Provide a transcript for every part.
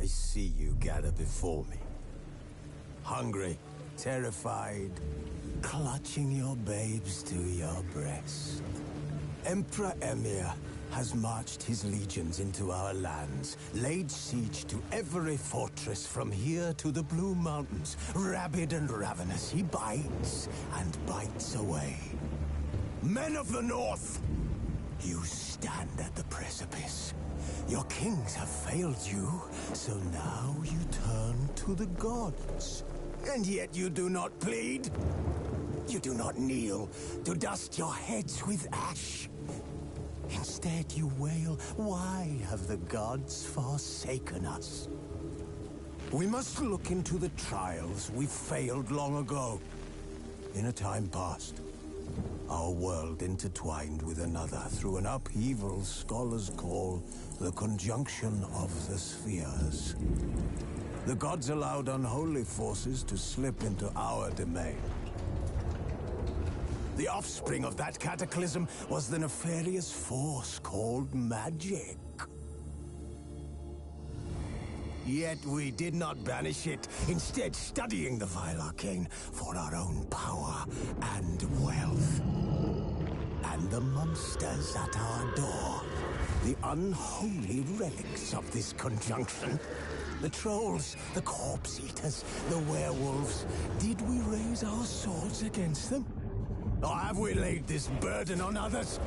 see you gather before me. Hungry, terrified, clutching your babes to your breast. Emperor Emir has marched his legions into our lands, laid siege to every fortress from here to the Blue Mountains. Rabid and ravenous, he bites and bites away. Men of the North, you stand at the precipice. Your kings have failed you, so now you turn to the gods. And yet you do not plead. You do not kneel to dust your heads with ash. Instead you wail, why have the gods forsaken us? We must look into the trials we failed long ago. In a time past, our world intertwined with another through an upheaval scholars call the conjunction of the spheres. The gods allowed unholy forces to slip into our domain. The offspring of that cataclysm was the nefarious force called magic. Yet we did not banish it, instead studying the vile arcane for our own power and wealth. And the monsters at our door, the unholy relics of this conjunction. The trolls, the corpse eaters, the werewolves. Did we raise our swords against them? Or have we laid this burden on others?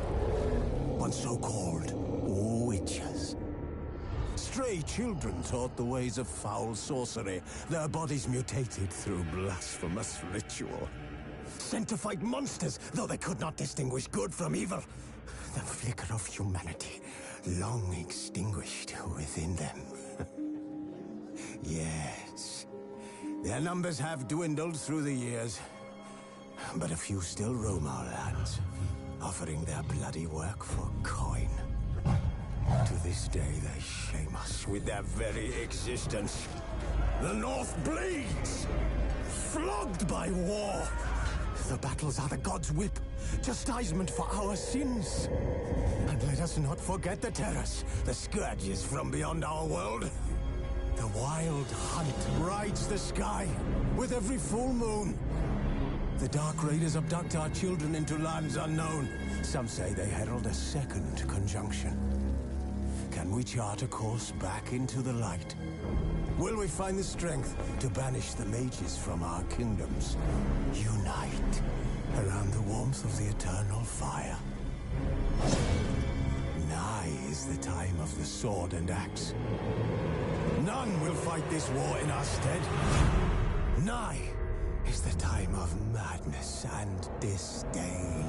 On so-called witches. Stray children taught the ways of foul sorcery, their bodies mutated through blasphemous ritual. Sent to fight monsters, though they could not distinguish good from evil. The flicker of humanity, long extinguished within them. Yes, their numbers have dwindled through the years. But a few still roam our lands, offering their bloody work for coin. To this day, they shame us with their very existence. The North bleeds, flogged by war. The battles are the gods' whip, chastisement for our sins. And let us not forget the terrors, the scourges from beyond our world. The wild hunt rides the sky with every full moon. The Dark Raiders abduct our children into lands unknown. Some say they herald a second conjunction. Can we chart a course back into the light? Will we find the strength to banish the mages from our kingdoms? Unite around the warmth of the eternal fire. Nigh is the time of the sword and axe. None will fight this war in our stead. Nigh is the time of madness and disdain.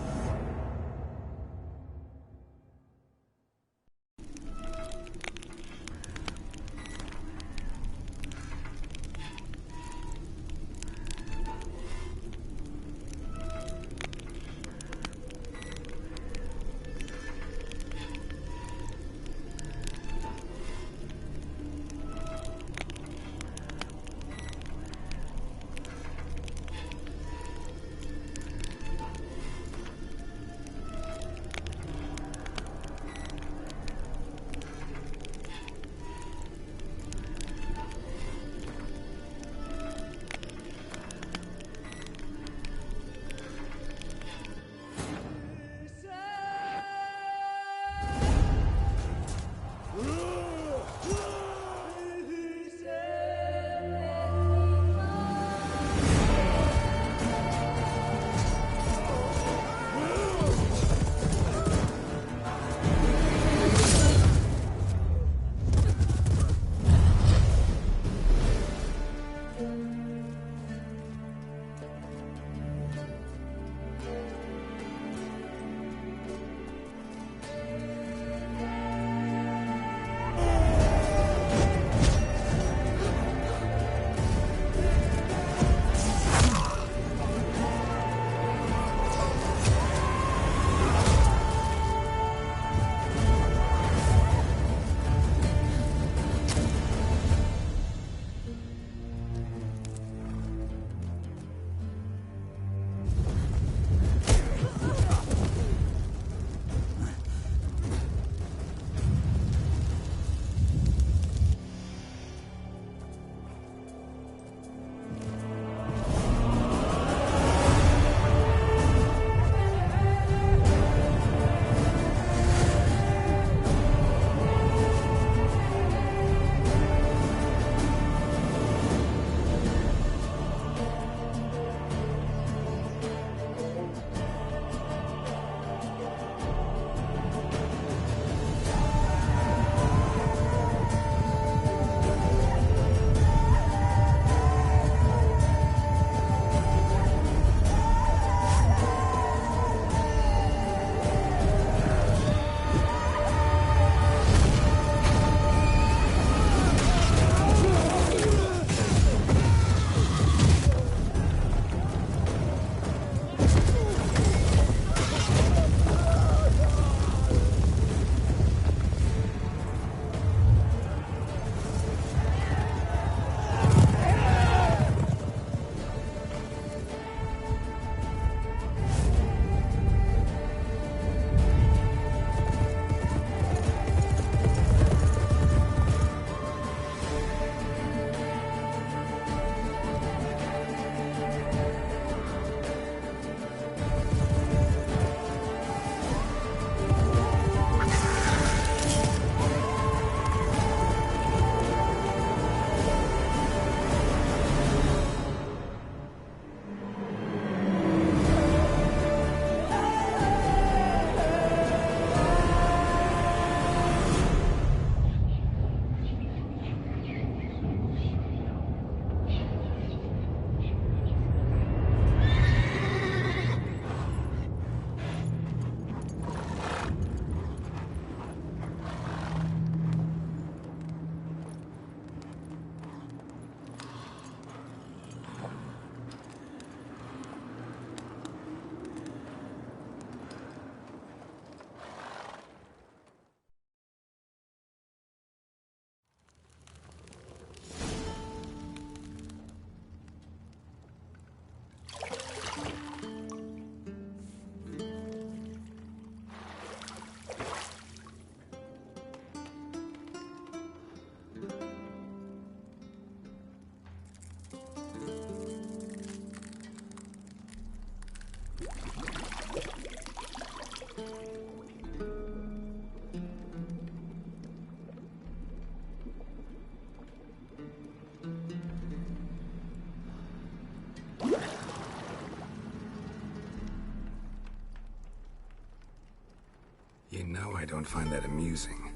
You know I don't find that amusing.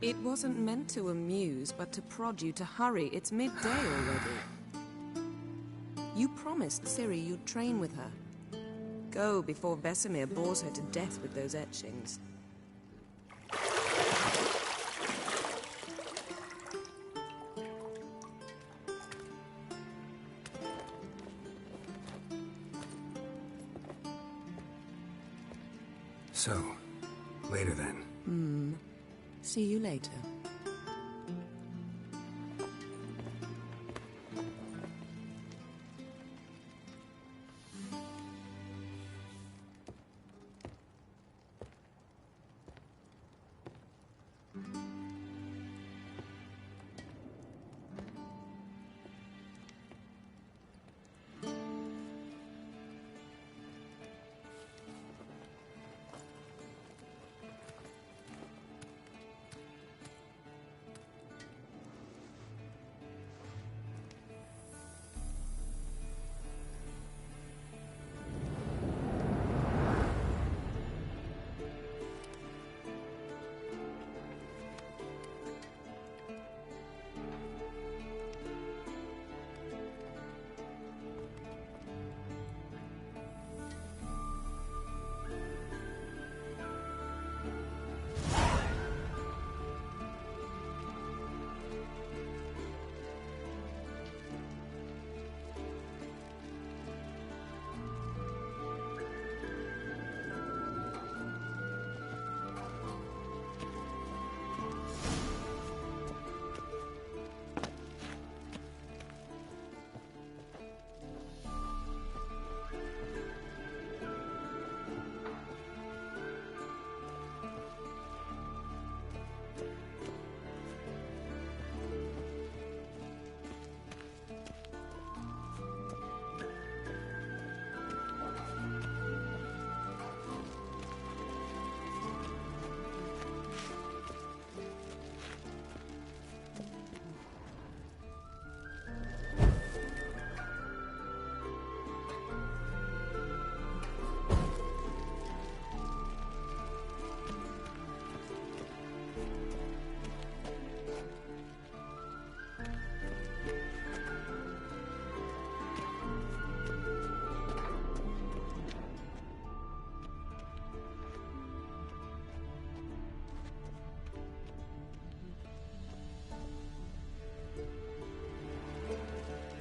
It wasn't meant to amuse, but to prod you to hurry. It's midday already. You promised Ciri you'd train with her. Go before Vesemir bores her to death with those etchings. So, later then. See you later.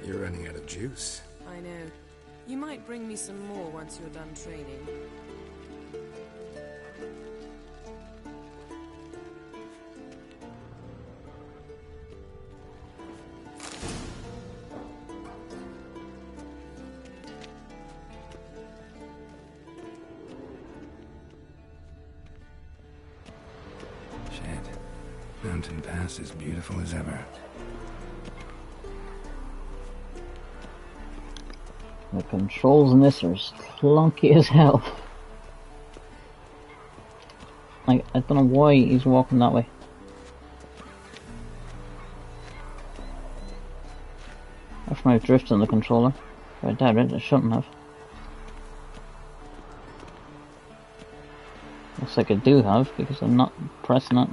You're running out of juice. I know. You might bring me some more once you're done training. Shit. Mountain Pass is beautiful as ever. The controls in this are clunky as hell. Like, I don't know why he's walking that way. I might have drifted on the controller. But I doubt it, I shouldn't have. Looks like I do have, because I'm not pressing it.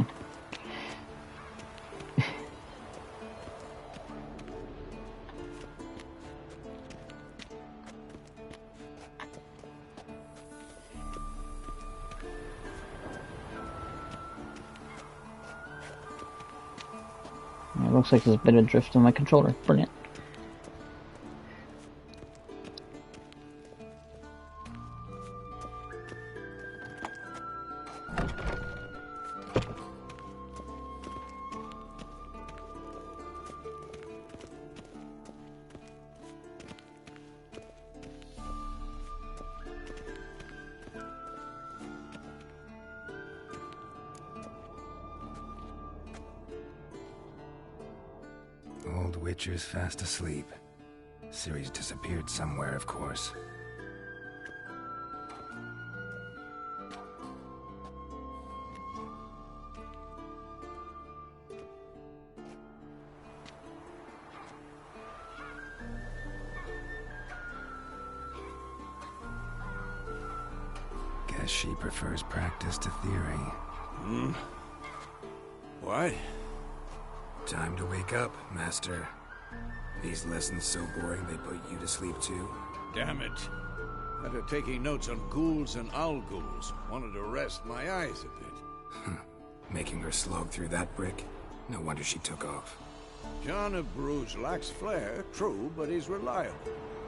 It looks like there's a bit of drift on my controller. Brilliant. Old Witcher's fast asleep. Ciri's disappeared somewhere, of course. Guess she prefers practice to theory. What? Time to wake up, Master. These lessons so boring they put you to sleep too? Damn it. After taking notes on ghouls and owl-ghouls, wanted to rest my eyes a bit. Making her slog through that brick? No wonder she took off. John of Bruges lacks flair, true, but he's reliable.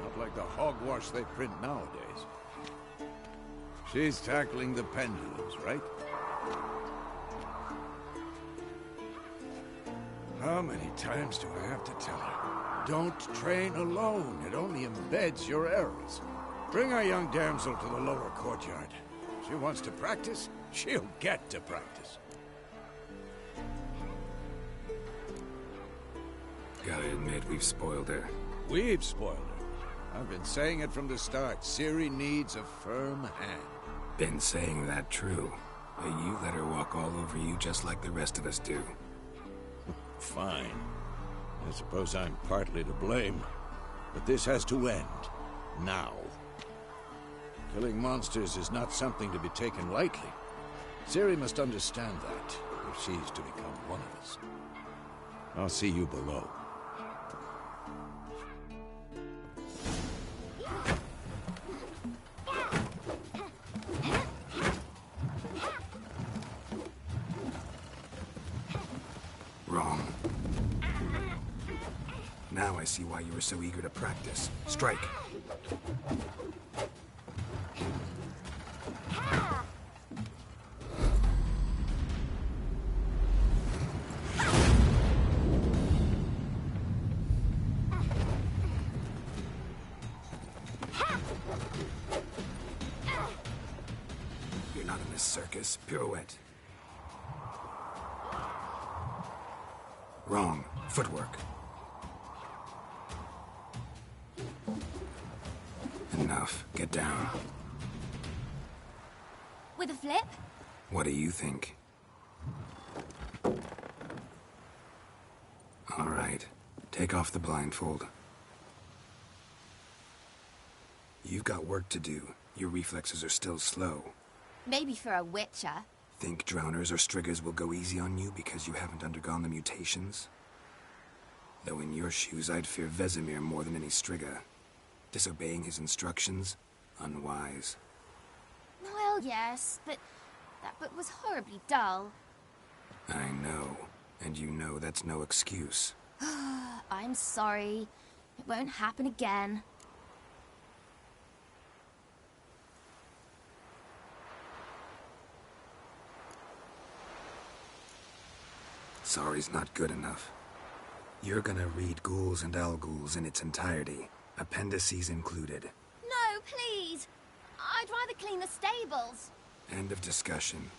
Not like the hogwash they print nowadays. She's tackling the pendulums, right? How many times do I have to tell her? Don't train alone. It only embeds your errors. Bring our young damsel to the lower courtyard. She wants to practice, she'll get to practice. Gotta admit, we've spoiled her. We've spoiled her. I've been saying it from the start. Ciri needs a firm hand. Been saying that true. But you let her walk all over you just like the rest of us do. Fine. I suppose I'm partly to blame. But this has to end. Now. Killing monsters is not something to be taken lightly. Ciri must understand that, if she's to become one of us. I'll see you below. Wrong. Now I see why you were so eager to practice. Strike. You're not in this circus. Pirouette. Wrong. Footwork. Enough. Get down. With a flip? What do you think? All right. Take off the blindfold. You've got work to do. Your reflexes are still slow. Maybe for a witcher. Think drowners or striggers will go easy on you because you haven't undergone the mutations? Though in your shoes, I'd fear Vesemir more than any strigger. Disobeying his instructions? Unwise. Well, yes, but that book was horribly dull. I know. And you know that's no excuse. I'm sorry. It won't happen again. Sorry's not good enough. You're gonna read Ghouls and Owl-Ghouls in its entirety, appendices included. No, please! I'd rather clean the stables. End of discussion.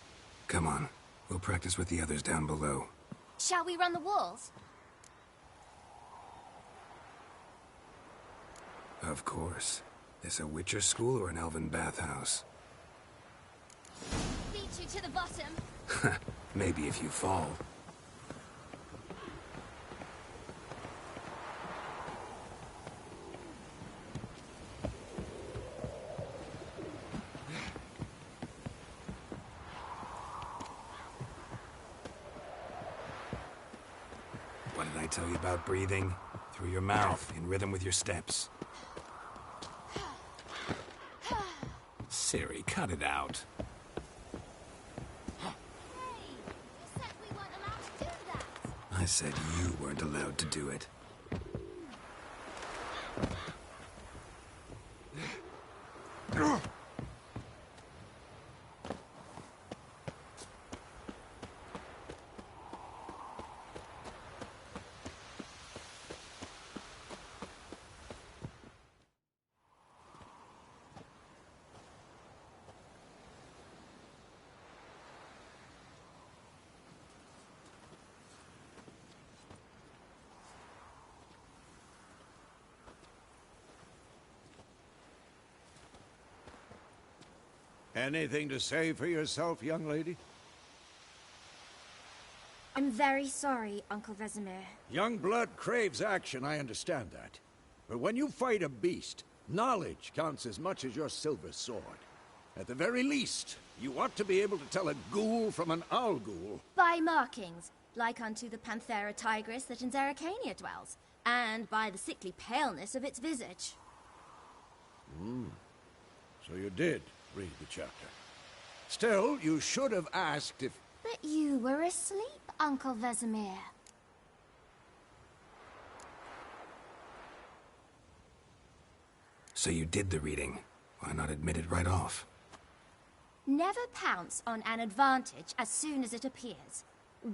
Come on, we'll practice with the others down below. Shall we run the walls? Of course. This a Witcher school or an elven bathhouse? Beat you to the bottom. Maybe if you fall. What did I tell you about breathing? Through your mouth, in rhythm with your steps. Ciri, cut it out. Hey, you said we weren't allowed to do that. I said you weren't allowed to do it. Anything to say for yourself, young lady? I'm very sorry, Uncle Vesemir. Young blood craves action, I understand that. But when you fight a beast, knowledge counts as much as your silver sword. At the very least, you ought to be able to tell a ghoul from an owl ghoul. By markings, like unto the Panthera tigris that in Zerrikania dwells, and by the sickly paleness of its visage. So you did read the chapter. Still, you should have asked if... But you were asleep, Uncle Vesemir. So you did the reading. Why not admit it right off? Never pounce on an advantage as soon as it appears.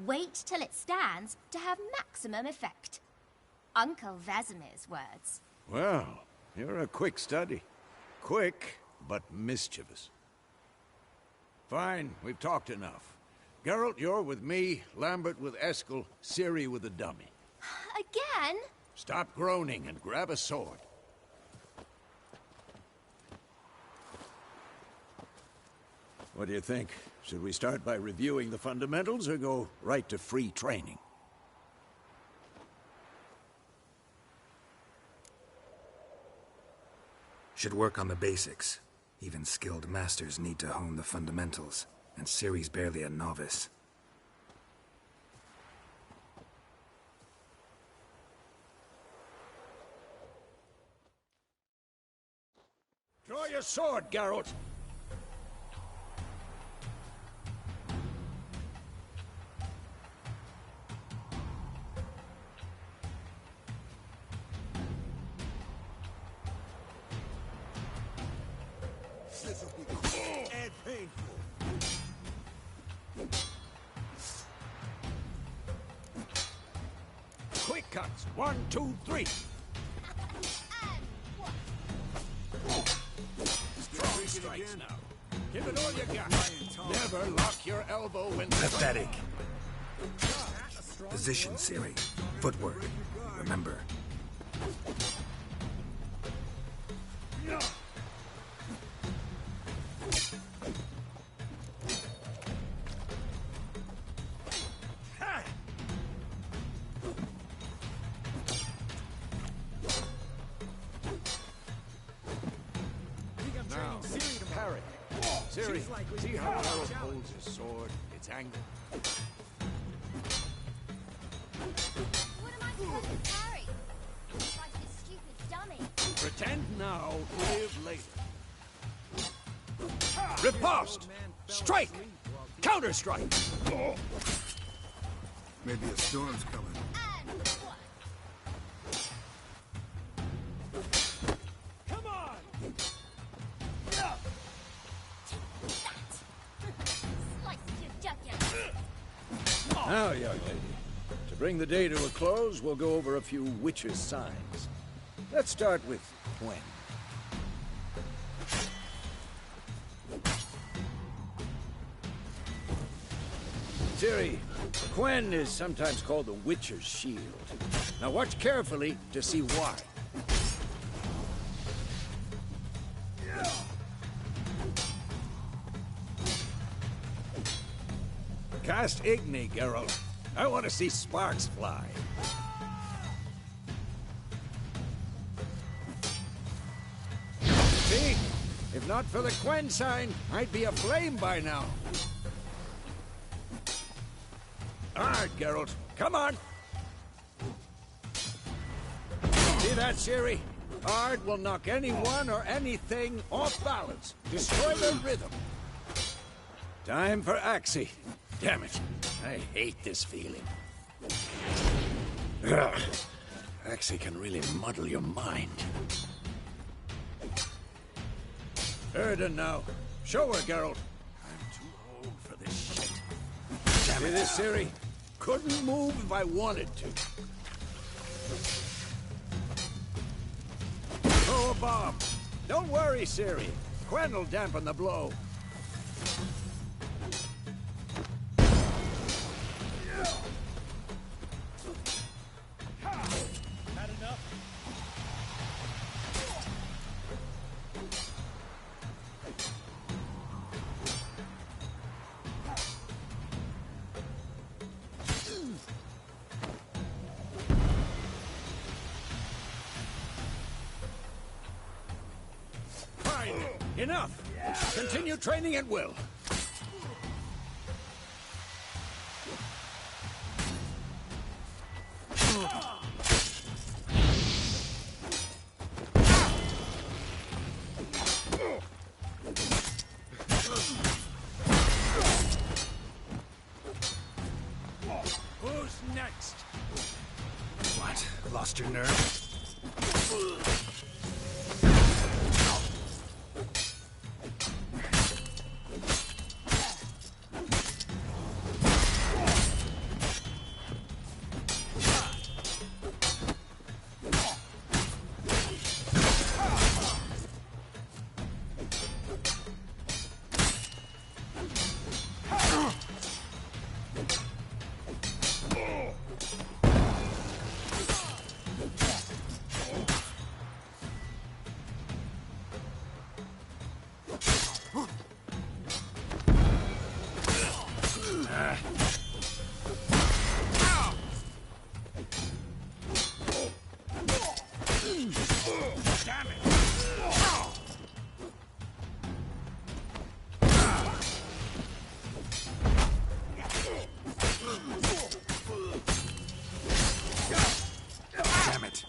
Wait till it stands to have maximum effect. Uncle Vesemir's words. Well, you're a quick study. Quick, but mischievous. Fine, we've talked enough. Geralt, you're with me, Lambert with Eskel, Ciri with the dummy. Again? Stop groaning and grab a sword. What do you think? Should we start by reviewing the fundamentals or go right to free training? Should work on the basics. Even skilled masters need to hone the fundamentals, and Ciri's barely a novice. Draw your sword, Geralt! And painful. Quick cuts! 1, 2, 3! Strong strikes now. Give it all you got. Never lock your elbow when... Pathetic. Position, Ciri. Footwork. Remember. Now, parry. Ciri, see how Geralt holds his sword, its angle? What am I supposed to carry? Like this stupid dummy. Pretend now, live later. Riposte! Strike! Counter-strike! Maybe a storm's coming. And what? Come on! Slice your jugular. Now, young lady, to bring the day to a close, we'll go over a few witches' signs. Let's start with Quen. Ciri, Quen is sometimes called the Witcher's Shield. Now watch carefully to see why. Cast Igni, Geralt. I want to see sparks fly. See? If not for the Quen sign, I'd be aflame by now. Alright, Geralt. Come on! See that, Ciri? Ard will knock anyone or anything off balance. Destroy the rhythm. Time for Axii. Damn it. I hate this feeling. Ugh. Axii can really muddle your mind. Erden now. Show her, Geralt. I'm too old for this shit. See this, Ciri? Couldn't move if I wanted to. Throw a bomb. Don't worry, Ciri. Quen will dampen the blow. Had enough? Fine. Enough. Continue training at will. Who's next? What? Lost your nerve? Damn it.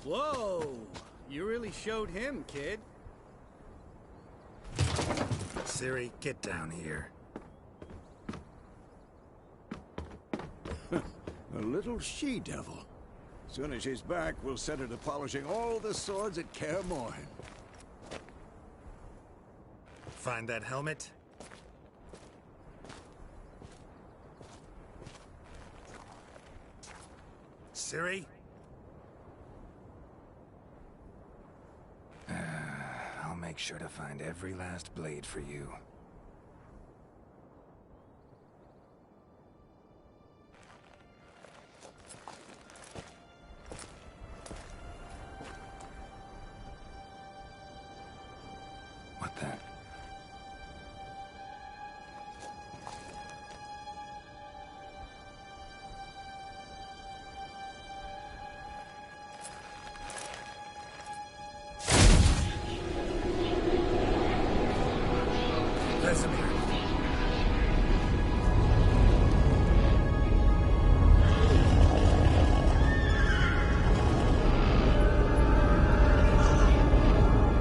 Whoa! You really showed him, kid. Ciri, get down here. A little she-devil. Soon as she's back, we'll set her to polishing all the swords at Kaer Morhen. Find that helmet? Ciri? I'll make sure to find every last blade for you. What the? Vesemir.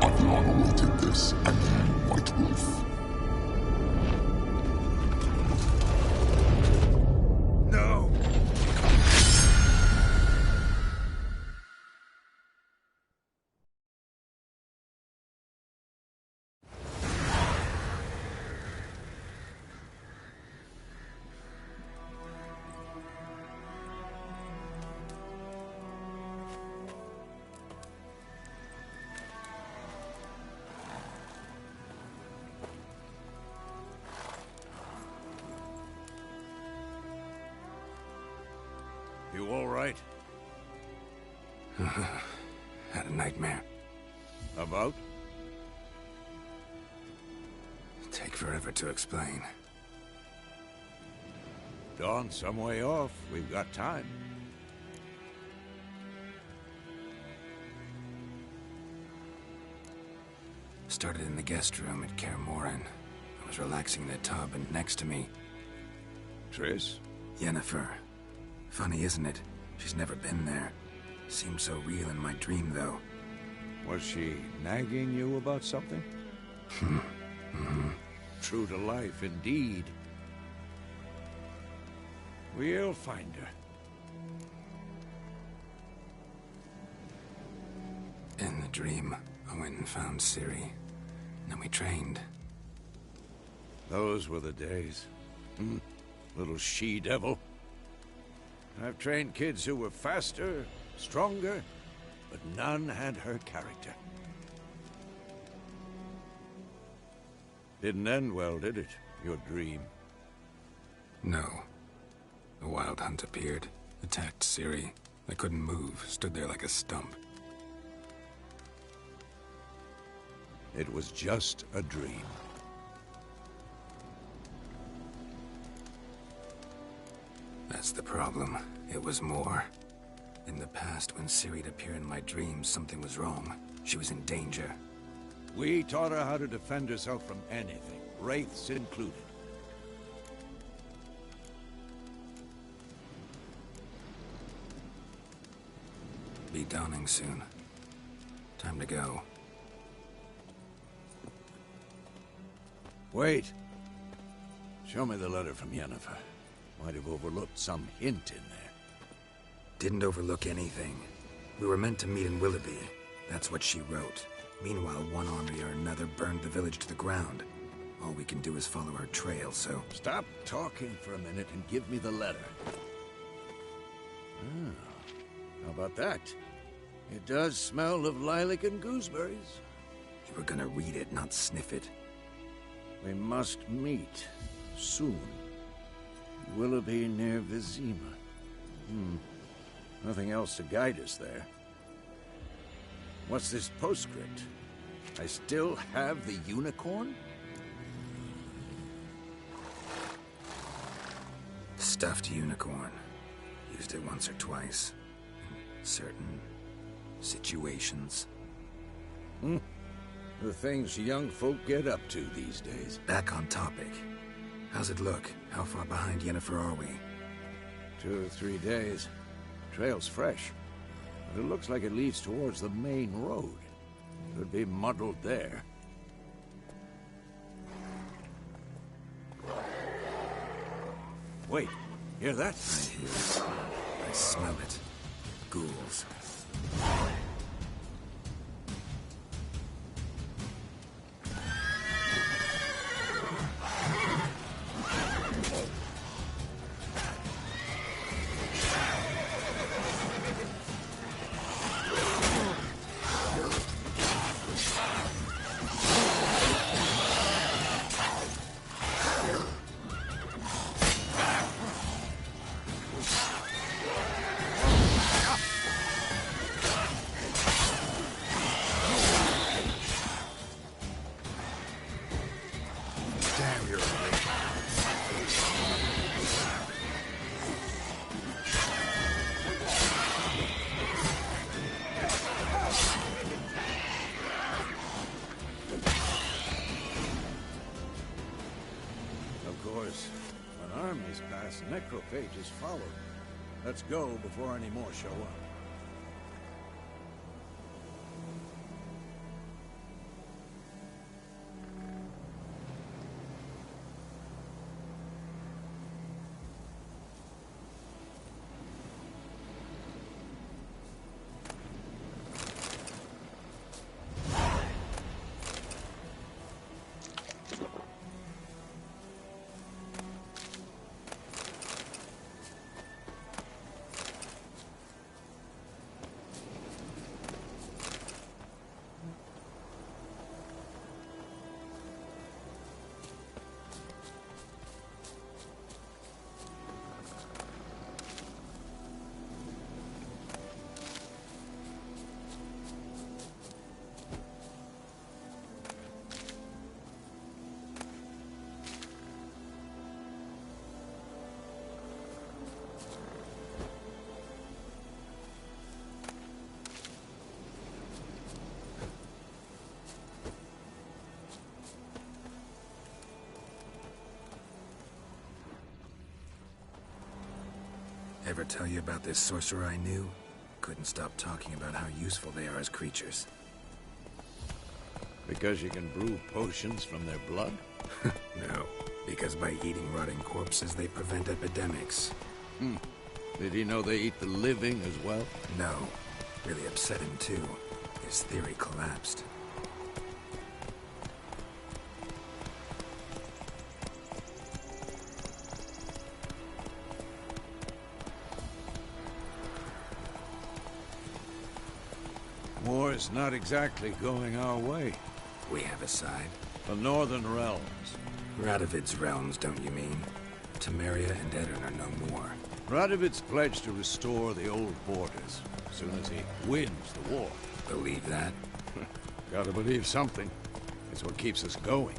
Aviana awaited this, and you, White Wolf. No! You all right? Had a nightmare. About? Take forever to explain. Dawn's some way off. We've got time. Started in the guest room at Kaer Morhen. I was relaxing in the tub, and next to me, Triss? Yennefer. Funny, isn't it? She's never been there. Seemed so real in my dream, though. Was she nagging you about something? True to life, indeed. We'll find her. In the dream, Owen found Ciri. Then we trained. Those were the days. Little she-devil. I've trained kids who were faster, stronger, but none had her character. Didn't end well, did it? Your dream? No. A wild hunt appeared, attacked Ciri. I couldn't move, stood there like a stump. It was just a dream. That's the problem. It was more. In the past, when Ciri'd appear in my dreams, something was wrong. She was in danger. We taught her how to defend herself from anything, wraiths included. Be dawning soon. Time to go. Wait. Show me the letter from Yennefer. Might have overlooked some hint in there. Didn't overlook anything. We were meant to meet in Willoughby. That's what she wrote. Meanwhile, one army or another burned the village to the ground. All we can do is follow her trail, so... Stop talking for a minute and give me the letter. How about that? It does smell of lilac and gooseberries. You were gonna read it, not sniff it. We must meet. Soon. Willoughby near Vizima. Nothing else to guide us there. What's this postscript? I still have the unicorn? Stuffed unicorn. Used it once or twice. In certain situations. The things young folk get up to these days. Back on topic. How's it look? How far behind Yennefer are we? 2 or 3 days. Trail's fresh. But it looks like it leads towards the main road. Could be muddled there. Wait, hear that? I hear it. I smell it. Ghouls. Necrophages followed. Let's go before any more show up. Ever tell you about this sorcerer I knew? Couldn't stop talking about how useful they are as creatures. Because you can brew potions from their blood? No, because by eating rotting corpses, they prevent epidemics. Did he know they eat the living as well? No. Really upset him, too. His theory collapsed. War's not exactly going our way. We have a side. The Northern Realms. Radovid's realms, don't you mean? Temeria and Edirn are no more. Radovid's pledged to restore the old borders as soon as he wins the war. Believe that? Gotta believe something. It's what keeps us going.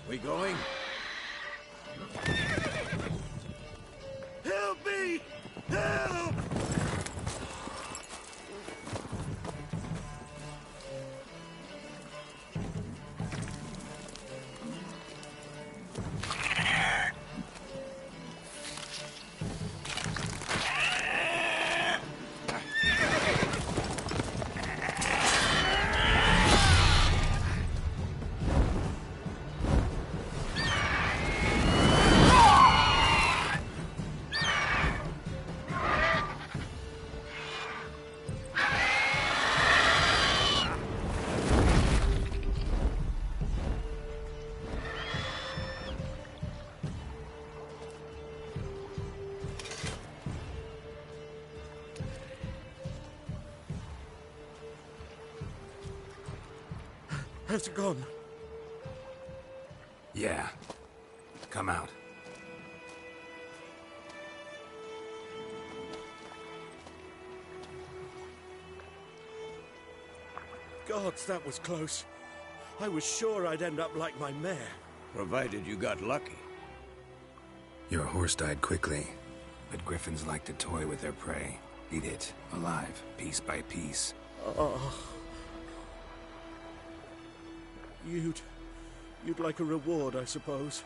We going? Help me! Help! Has it gone? Yeah. Come out. Gods, that was close. I was sure I'd end up like my mare. Provided you got lucky. Your horse died quickly, but griffins like to toy with their prey. Eat it, alive, piece by piece. Oh. You'd like a reward, I suppose.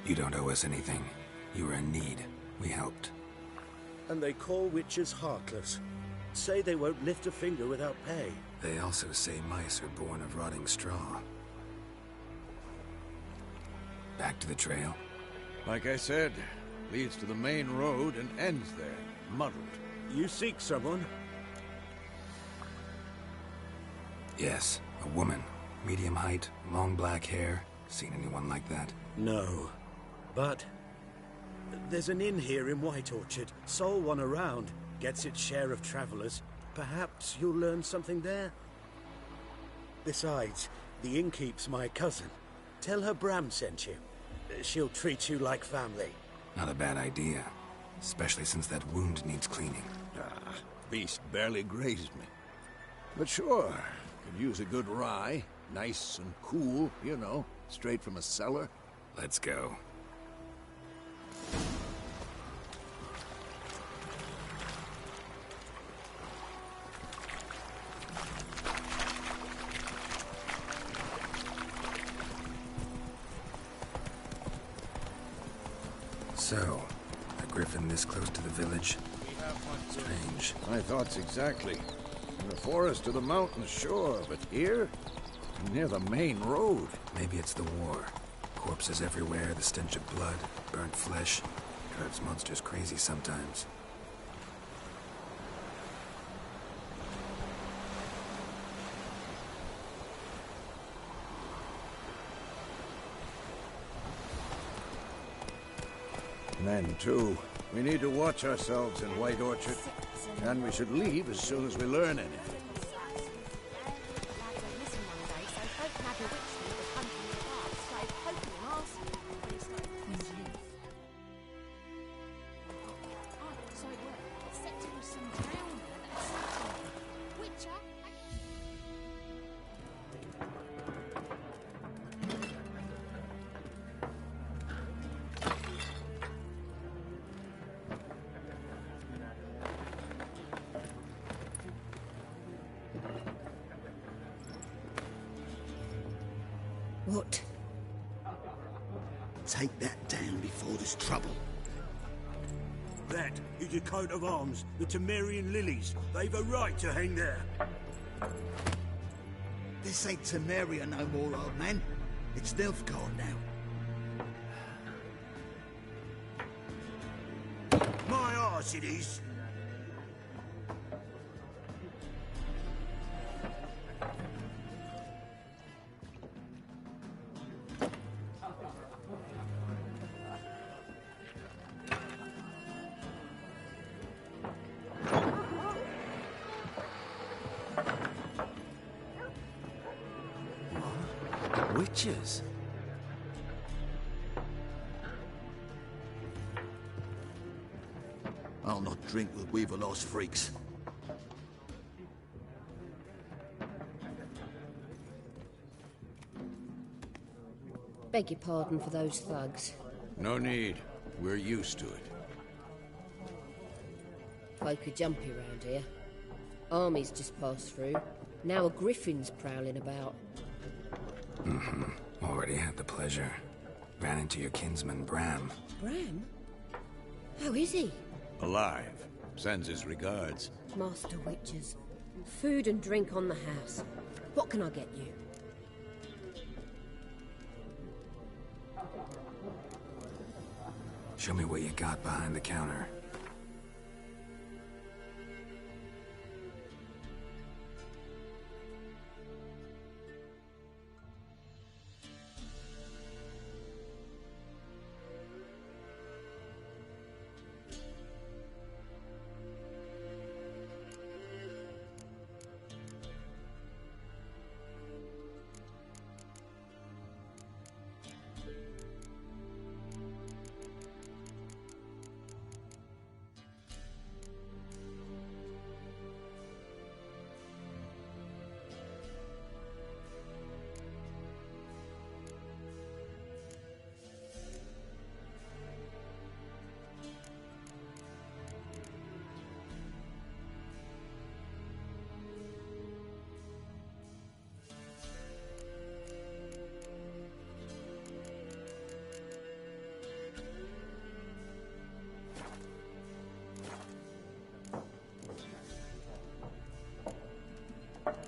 You don't owe us anything. You were in need. We helped. And they call witches heartless. Say they won't lift a finger without pay. They also say mice are born of rotting straw. Back to the trail? Like I said, leads to the main road and ends there, muddled. You seek someone? Yes, a woman. Medium height, long black hair. Seen anyone like that? No. But there's an inn here in White Orchard. Sole one around. Gets its share of travelers. Perhaps you'll learn something there? Besides, the innkeep's my cousin. Tell her Bram sent you. She'll treat you like family. Not a bad idea. Especially since that wound needs cleaning. Beast barely grazed me. But sure, could use a good rye. Nice and cool, you know, straight from a cellar. Let's go. So, a griffin this close to the village? Strange. My thoughts exactly. In the forest or the mountains, sure, but here? Near the main road. Maybe it's the war. Corpses everywhere, the stench of blood, burnt flesh. Drives monsters crazy sometimes. Men, too. We need to watch ourselves in White Orchard. And we should leave as soon as we learn anything. What? Take that down before there's trouble. That is a coat of arms, the Temerian lilies. They've a right to hang there. This ain't Temeria no more, old man. It's Nilfgaard now. My arse it is. Witches? I'll not drink with Weaverlost freaks. Beg your pardon for those thugs. No need. We're used to it. Folk are jumpy round here. Armies just passed through. Now a griffin's prowling about. Already had the pleasure. Ran into your kinsman, Bram. Bram? How is he? Alive. Sends his regards. Master Witches. Food and drink on the house. What can I get you? Show me what you got behind the counter.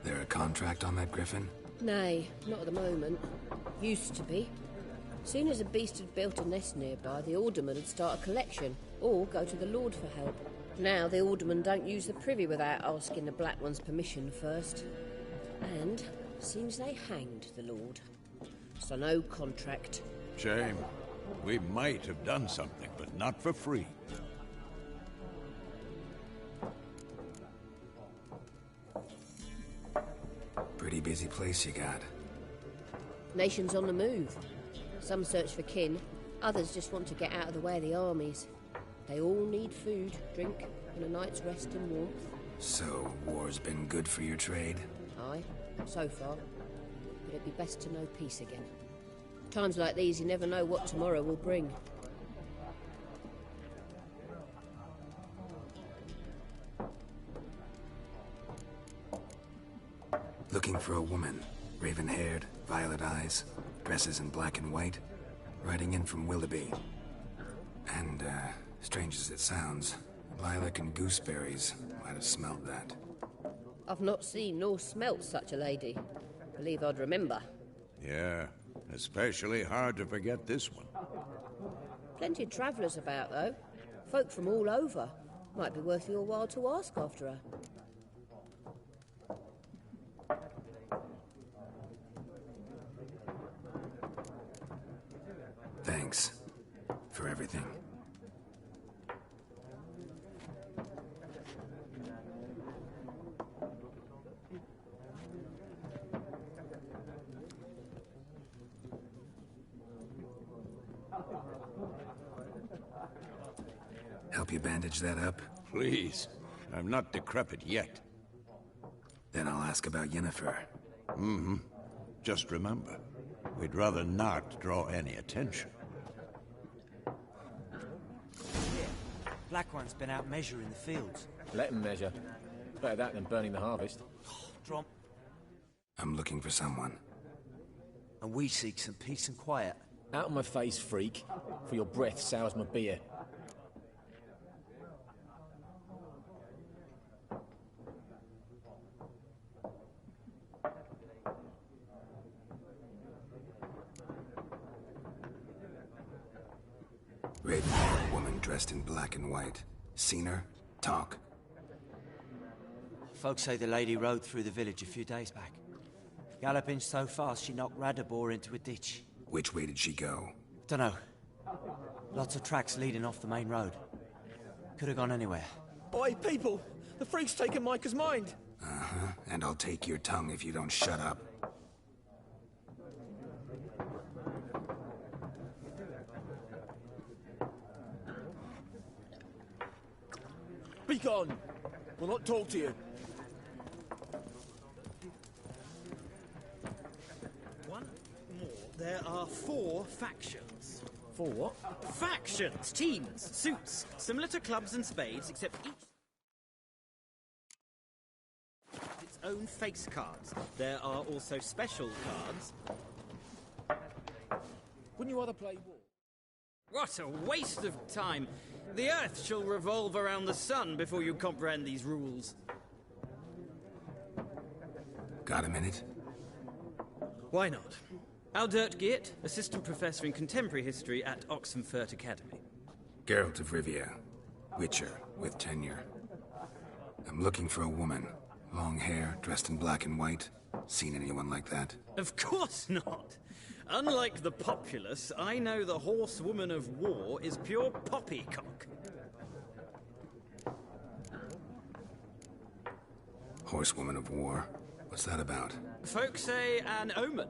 There a contract on that griffin? Nay, not at the moment. Used to be. Soon as a beast had built a nest nearby, the alderman would start a collection, or go to the Lord for help. Now the aldermen don't use the privy without asking the Black One's permission first. And seems they hanged the Lord. So no contract. Shame. We might have done something, but not for free. Pretty busy place you got. Nations on the move. Some search for kin, others just want to get out of the way of the armies. They all need food, drink, and a night's rest and warmth. So, war's been good for your trade? Aye, so far. But it'd be best to know peace again. Times like these, you never know what tomorrow will bring. Looking for a woman. Raven-haired, violet eyes, dresses in black and white. Riding in from Willoughby. And, strange as it sounds, lilac and gooseberries might have smelled that. I've not seen nor smelt such a lady. Believe I'd remember. Yeah, especially hard to forget this one. Plenty of travellers about, though. Folk from all over. Might be worth your while to ask after her. Thanks for everything. Help you bandage that up? Please. I'm not decrepit yet. Then I'll ask about Yennefer. Just remember, we'd rather not draw any attention. Black One's been out measuring the fields. Let him measure. Better that than burning the harvest. Drom. I'm looking for someone. And we seek some peace and quiet. Out of my face, freak. For your breath sours my beer. Red-haired woman dressed in black and white. Seen her? Talk. Folks say the lady rode through the village a few days back. Galloping so fast she knocked Radabor into a ditch. Which way did she go? Dunno. Lots of tracks leading off the main road. Could have gone anywhere. Oi, people! The freak's taken Micah's mind! Uh-huh, and I'll take your tongue if you don't shut up. Be gone! We'll not talk to you. One more. There are 4 factions. 4 what? Factions! Teams! Suits! Similar to clubs and spades, except each has its own face cards. There are also special cards. Wouldn't you rather play war? What a waste of time! The Earth shall revolve around the sun before you comprehend these rules. Got a minute? Why not? Aldert Geert, Assistant Professor in Contemporary History at Oxenfurt Academy. Geralt of Rivia. Witcher, with tenure. I'm looking for a woman. Long hair, dressed in black and white. Seen anyone like that? Of course not! Unlike the populace, I know the horsewoman of war is pure poppycock. Horsewoman of war? What's that about? Folks say an omen.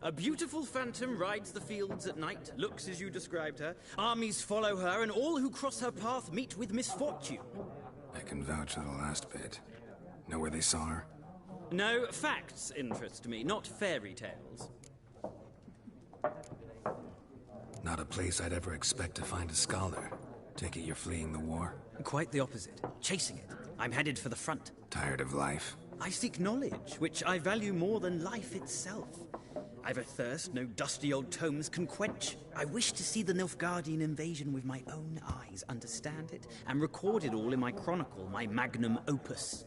A beautiful phantom rides the fields at night, looks as you described her. Armies follow her, and all who cross her path meet with misfortune. I can vouch for the last bit. Know where they saw her? No, facts interest me, not fairy tales. Not a place I'd ever expect to find a scholar. Take it you're fleeing the war? Quite the opposite. Chasing it. I'm headed for the front. Tired of life? I seek knowledge, which I value more than life itself. I've a thirst no dusty old tomes can quench. I wish to see the Nilfgaardian invasion with my own eyes, understand it, and record it all in my chronicle, my magnum opus.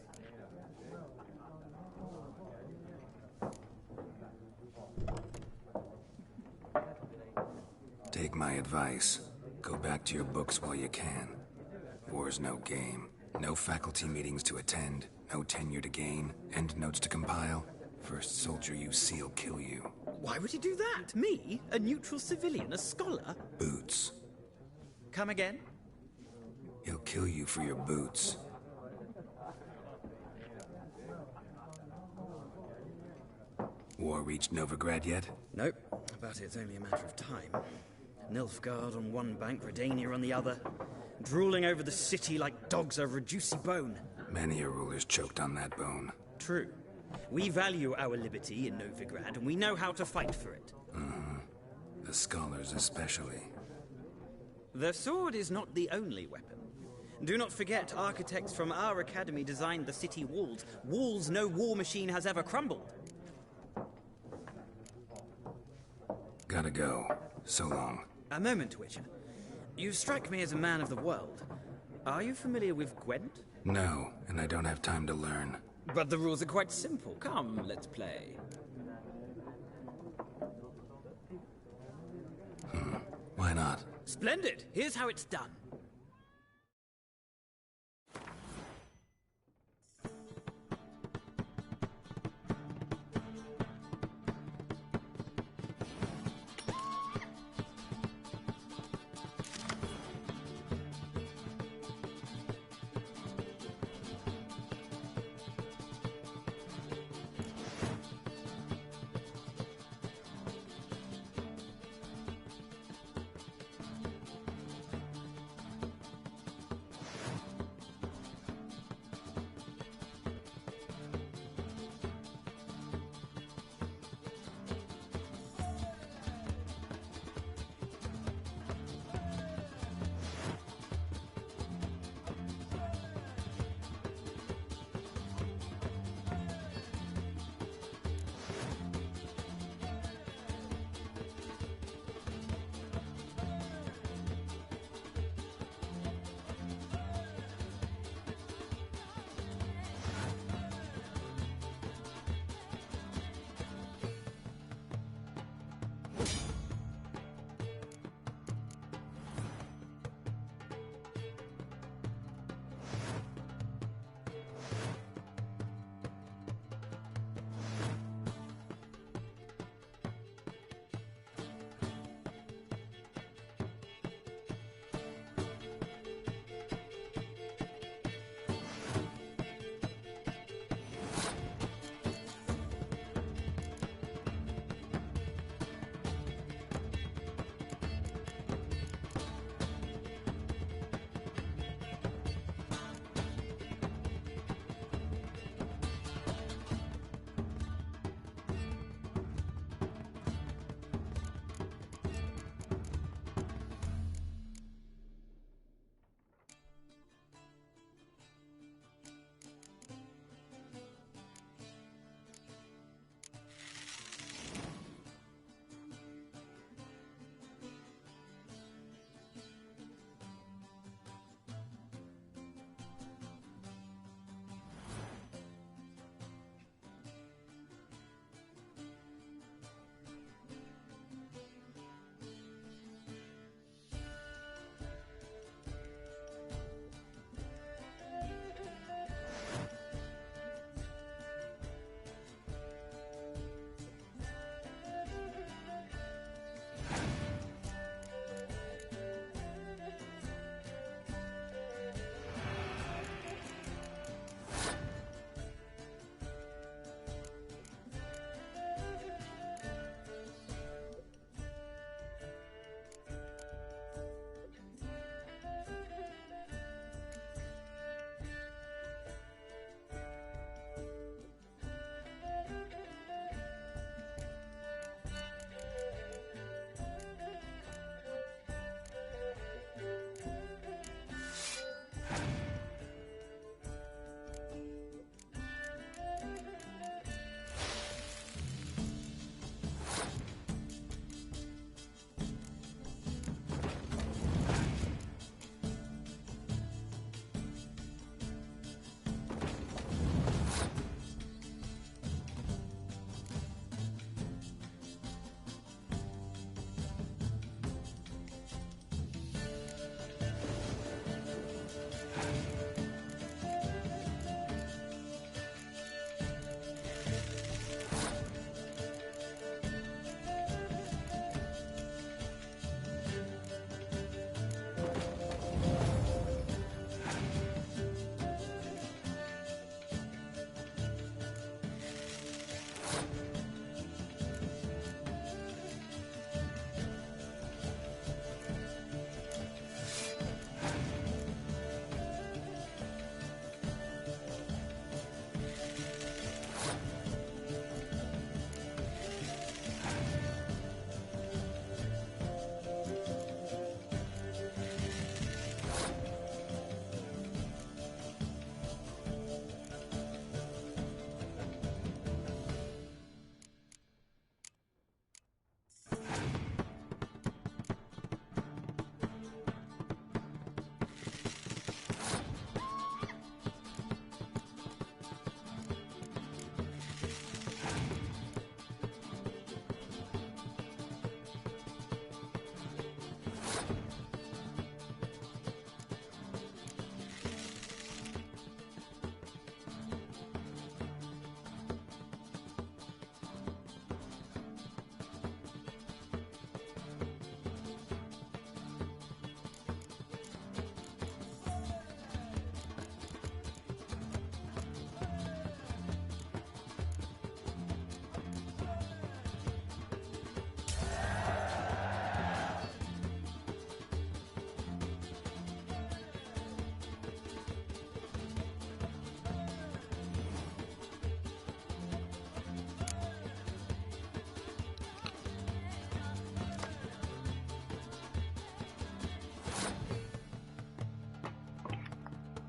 Take my advice. Go back to your books while you can. War's no game. No faculty meetings to attend. No tenure to gain. End notes to compile. First soldier you see'll kill you. Why would he do that? Me? A neutral civilian? A scholar? Boots. Come again? He'll kill you for your boots. War reached Novigrad yet? Nope, but it's only a matter of time. Nilfgaard on one bank, Redania on the other, drooling over the city like dogs over a juicy bone. Many a ruler's choked on that bone. True. We value our liberty in Novigrad, and we know how to fight for it. The scholars especially. The sword is not the only weapon. Do not forget, architects from our academy designed the city walls. Walls no war machine has ever crumbled. Gotta go. So long. A moment, Witcher. You strike me as a man of the world. Are you familiar with Gwent? No, and I don't have time to learn. But the rules are quite simple. Come, let's play. Why not? Splendid! Here's how it's done.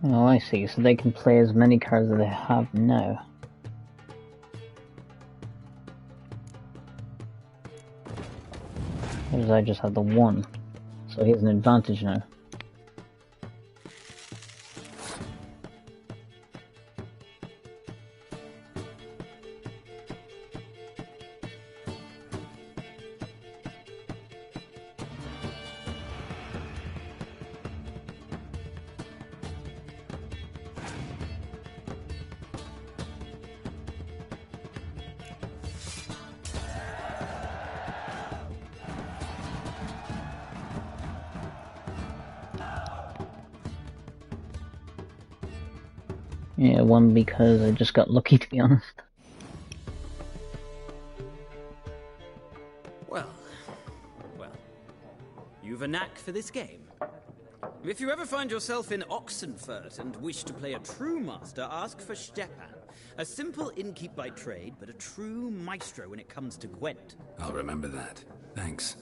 Oh, I see. So they can play as many cards as they have now. Whereas I just have the one. So he has an advantage now. Yeah, one because I just got lucky, to be honest. Well, you've a knack for this game. If you ever find yourself in Oxenfurt and wish to play a true master, ask for Stepan. A simple innkeep by trade, but a true maestro when it comes to Gwent. I'll remember that. Thanks.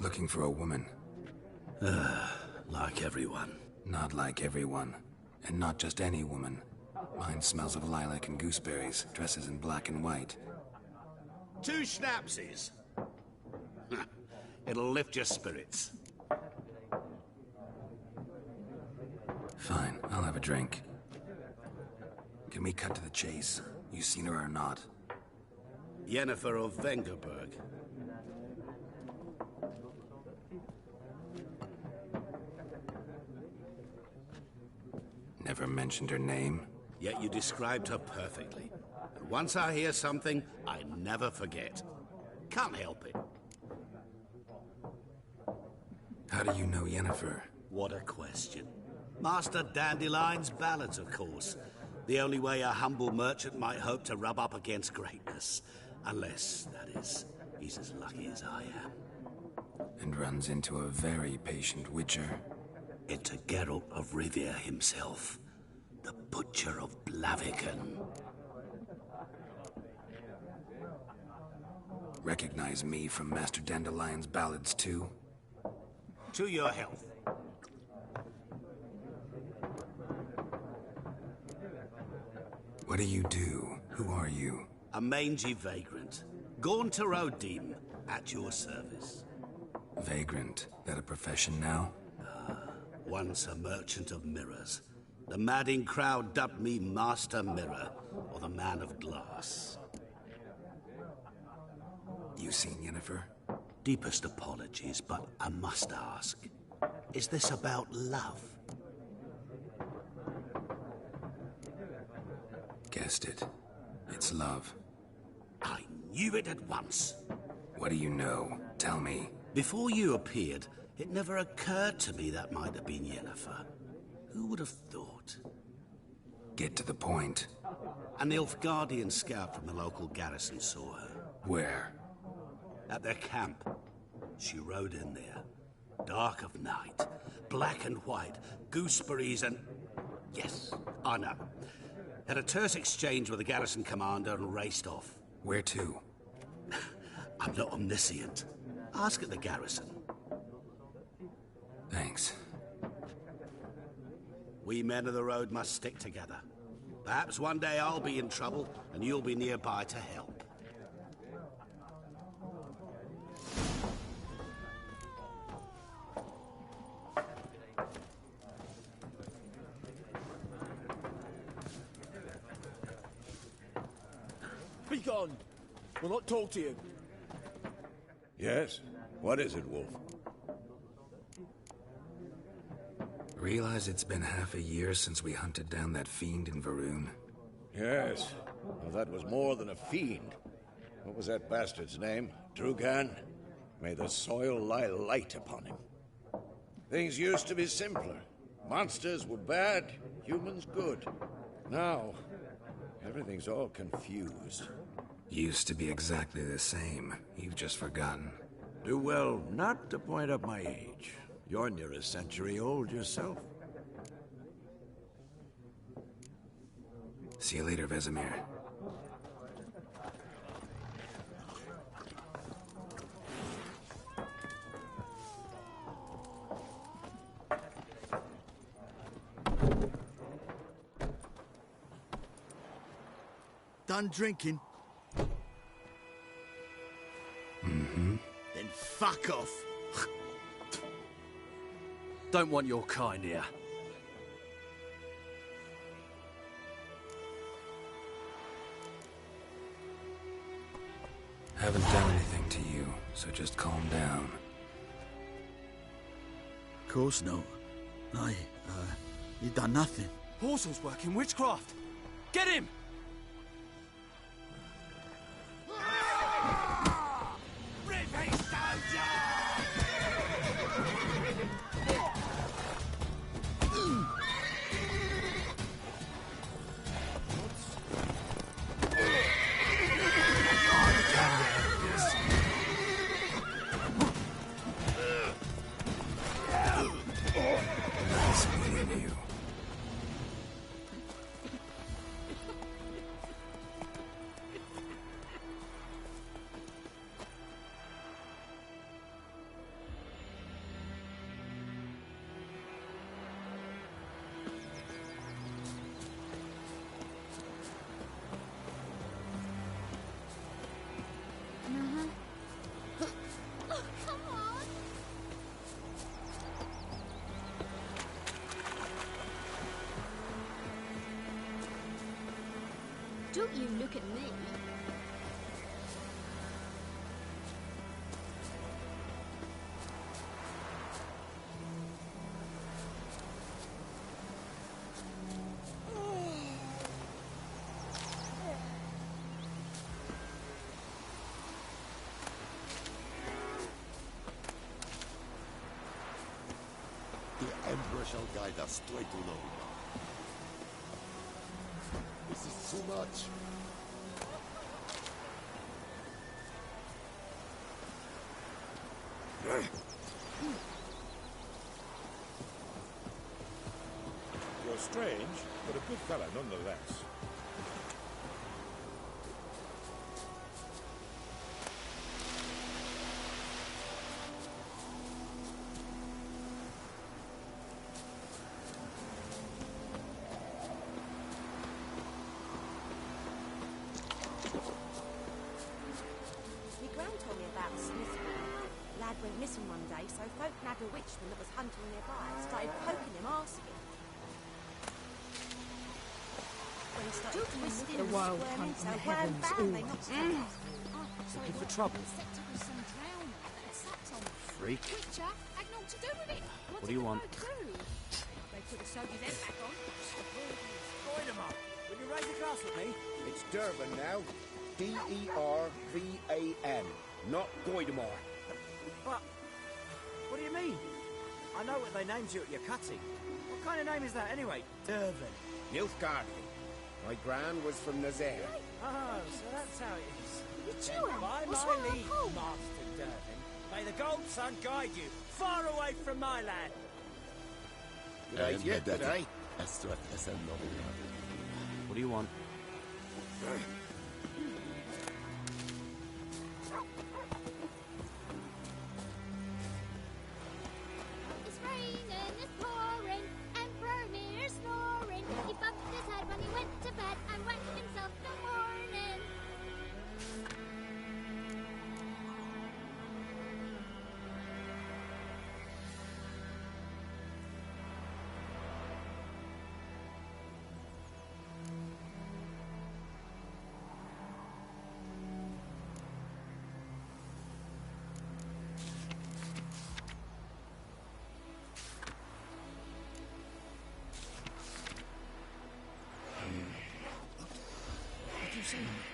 Looking for a woman. Like everyone. Not like everyone. And not just any woman. Mine smells of lilac and gooseberries, dresses in black and white. 2 schnapsies. It'll lift your spirits. Fine, I'll have a drink. Can we cut to the chase? You seen her or not? Yennefer of Vengerberg. Never mentioned her name? Yet you described her perfectly. And once I hear something, I never forget. Can't help it. How do you know Yennefer? What a question. Master Dandelion's ballads, of course. The only way a humble merchant might hope to rub up against greatness. Unless, that is, he's as lucky as I am. And runs into a very patient witcher. Into Geralt of Rivia himself. The Butcher of Blaviken. Recognize me from Master Dandelion's ballads, too? To your health. What do you do? Who are you? A mangy vagrant. Gaunter Odim, at your service. Vagrant? That a profession now? Once a merchant of mirrors. The madding crowd dubbed me Master Mirror, or the Man of Glass. You seen Yennefer? Deepest apologies, but I must ask. Is this about love? Guessed it. It's love. I knew it at once. What do you know? Tell me. Before you appeared, it never occurred to me that might have been Yennefer. Who would have thought? Get to the point. A Nilfgaardian scout from the local garrison saw her. Where? At their camp. She rode in there. Dark of night. Black and white. Gooseberries and... Yes, I know. Had a terse exchange with the garrison commander and raced off. Where to? I'm not omniscient. Ask at the garrison. Thanks. We men of the road must stick together. Perhaps one day I'll be in trouble, and you'll be nearby to help. Be gone! We'll not talk to you. Yes? What is it, Wolf? Realize it's been half a year since we hunted down that fiend in Varun? Yes. Well, that was more than a fiend. What was that bastard's name? Drugan? May the soil lie light upon him. Things used to be simpler. Monsters were bad, humans good. Now, everything's all confused. Used to be exactly the same. You've just forgotten. Do well not to point up my age. You're near a century old yourself. See you later, Vesemir. Done drinking? Mm-hmm. Then fuck off. Don't want your kind here. Haven't done anything to you, so just calm down. Of course not. You done nothing. Horsel's working witchcraft. Get him! Nice meeting you. Don't you look at me. The Emperor shall guide us straight to Nova. This is too much. You're strange, but a good fellow nonetheless. My gran told me about Smithburn. Lad went missing one day, so folk nabbed a witchman that was hunting nearby. Started poking him, asking him. When he started twisting The and wild squirming, hunt so in the wham heavens, bam, ooh. they knocked him off. Looking for trouble? Freak. Witcher had naught to do with it. What do you want? They could have sewed his head back on. Goidemar, will you raise a glass with me? It's Durban now. D-E-R-V-A-N, not Goidemar. But, what do you mean? I know what they named you at your cutting. What kind of name is that anyway? Durban. Nilfgaardi. My gran was from Nazaire. Oh, so that's how it is. By What's my wrong with leave, home? Master Durban. May the Gold Sun guide you, far away from my land. I am yeah, the daddy. g'day. Estrat SN Nova. What do you want? It's raining, it's pouring, and Bromir's snoring. He bumped his head when he went to bed and whacked himself in the morning.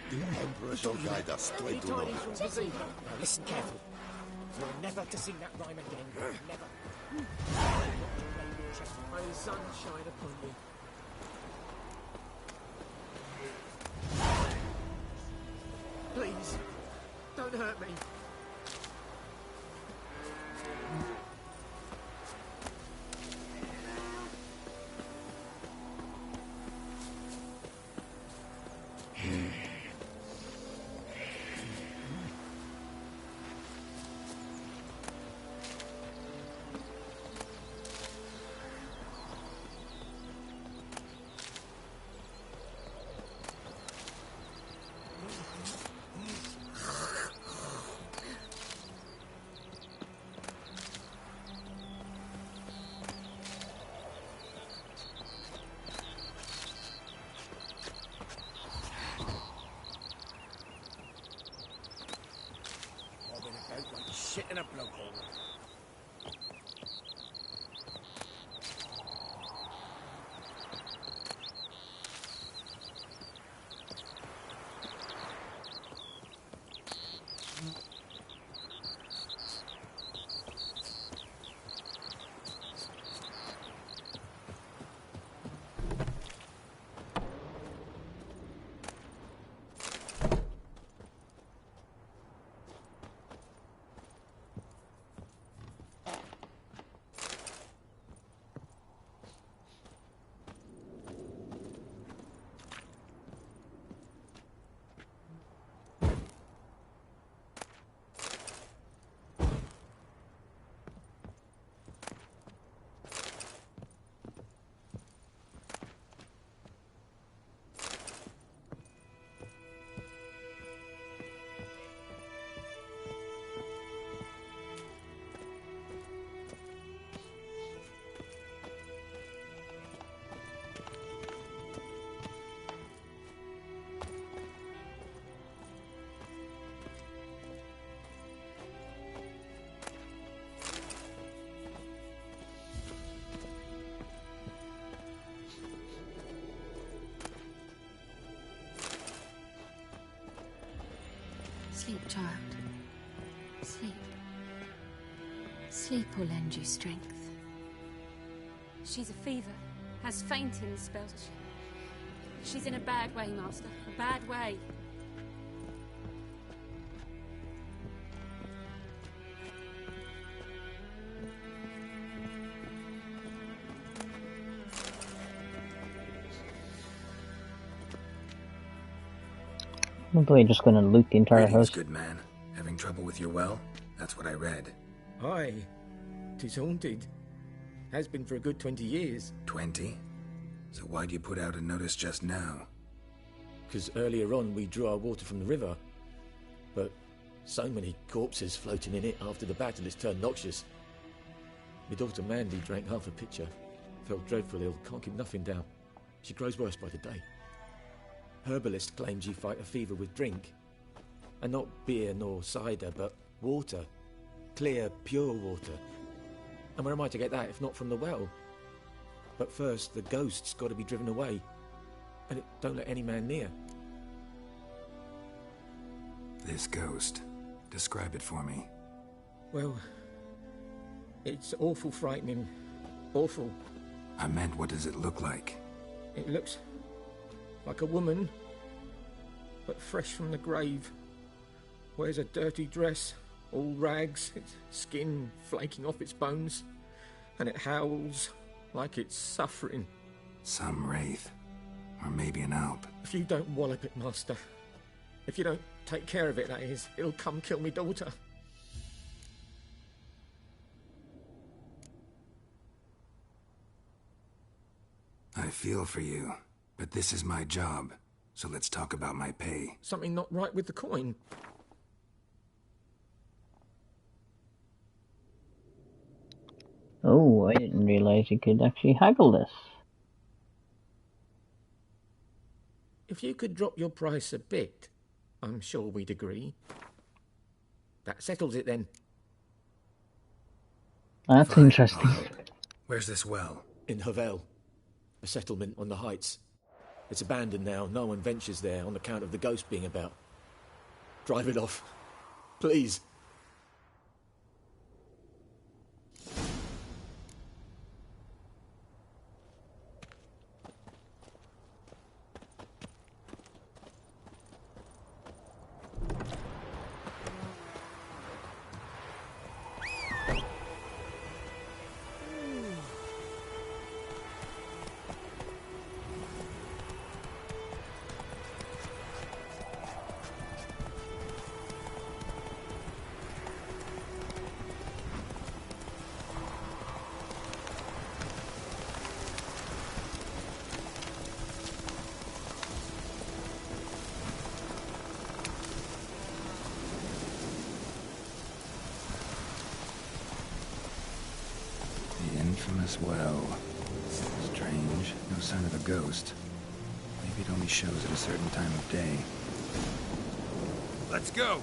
The Emperor shall guide us straight to Nova. Now listen carefully. You're never to sing that rhyme again. Never. May the sun shine upon you. Please, don't hurt me. Shit in a blowhole. Sleep, child. Sleep. Sleep will lend you strength. She's a fever. Has fainting spells. She's in a bad way, Master. A bad way. I'm probably just going to loot the entire Greetings, house. good man. Having trouble with your well? That's what I read. Aye. 'Tis haunted. Has been for a good 20 years. 20? So why'd you put out a notice just now? Because earlier on we drew our water from the river. But so many corpses floating in it after the battle it's turned noxious. My daughter Mandy drank half a pitcher. Felt dreadful ill, can't keep nothing down. She grows worse by the day. Herbalist claims you fight a fever with drink. And not beer nor cider, but water. Clear, pure water. And where am I to get that if not from the well? But first, the ghost's got to be driven away. And it don't let any man near. This ghost. Describe it for me. Well, it's awful frightening. Awful. I meant, what does it look like? It looks like a woman, but fresh from the grave. Wears a dirty dress, all rags, its skin flaking off its bones, and it howls like it's suffering. Some wraith. Or maybe an alp. If you don't wallop it, Master, if you don't take care of it, that is, it'll come kill me daughter. I feel for you, but this is my job, so let's talk about my pay. Something not right with the coin. Oh, I didn't realize you could actually haggle this. If you could drop your price a bit, I'm sure we'd agree. That settles it then. That's Fine, interesting. Where's this well? In Havel, a settlement on the heights. It's abandoned now. No one ventures there on account of the ghost being about. Drive it off. Please. This well. Strange. No sign of a ghost. Maybe it only shows at a certain time of day. Let's go!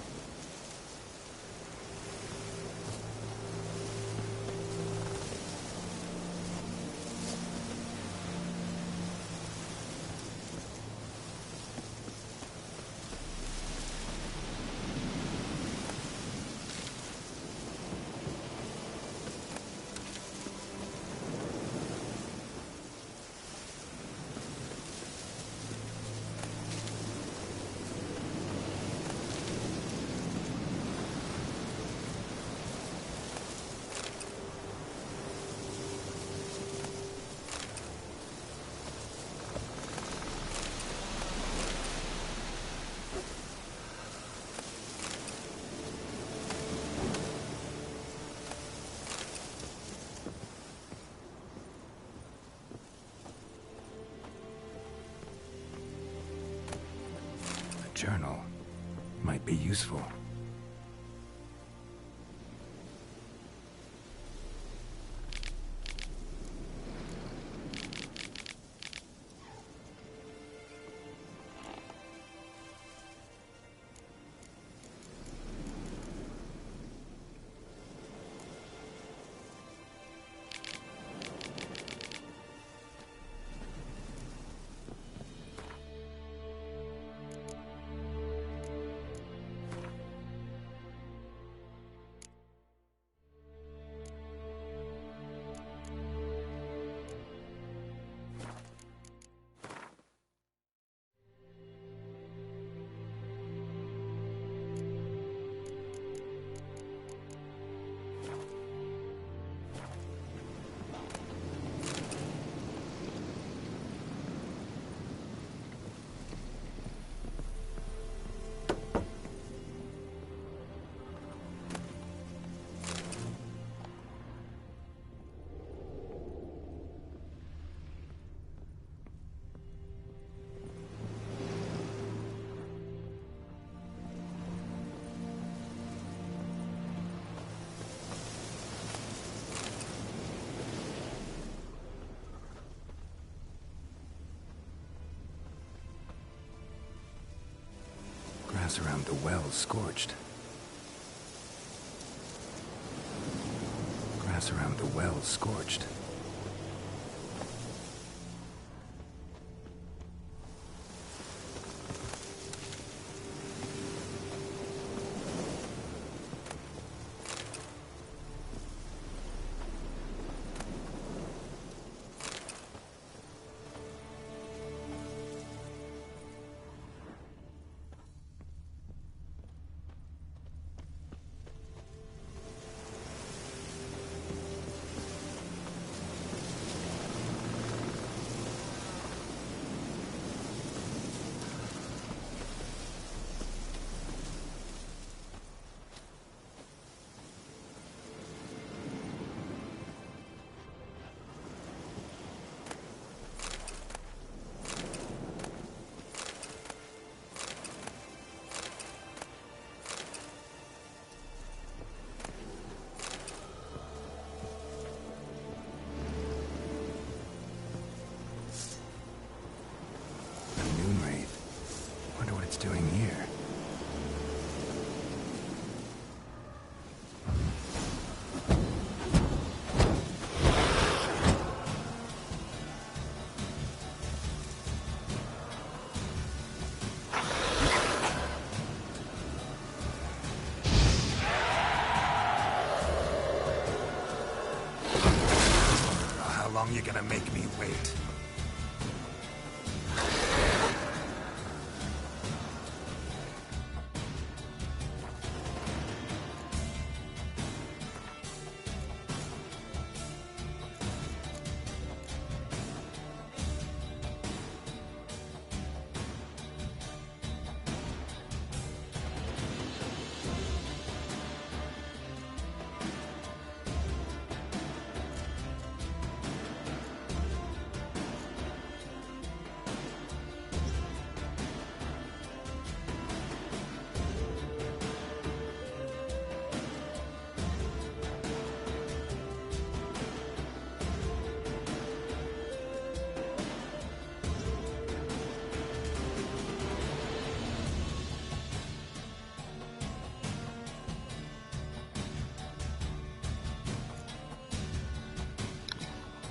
Journal might be useful. Grass around the well scorched. Grass around the well scorched. Doing here? How long you gonna make me wait?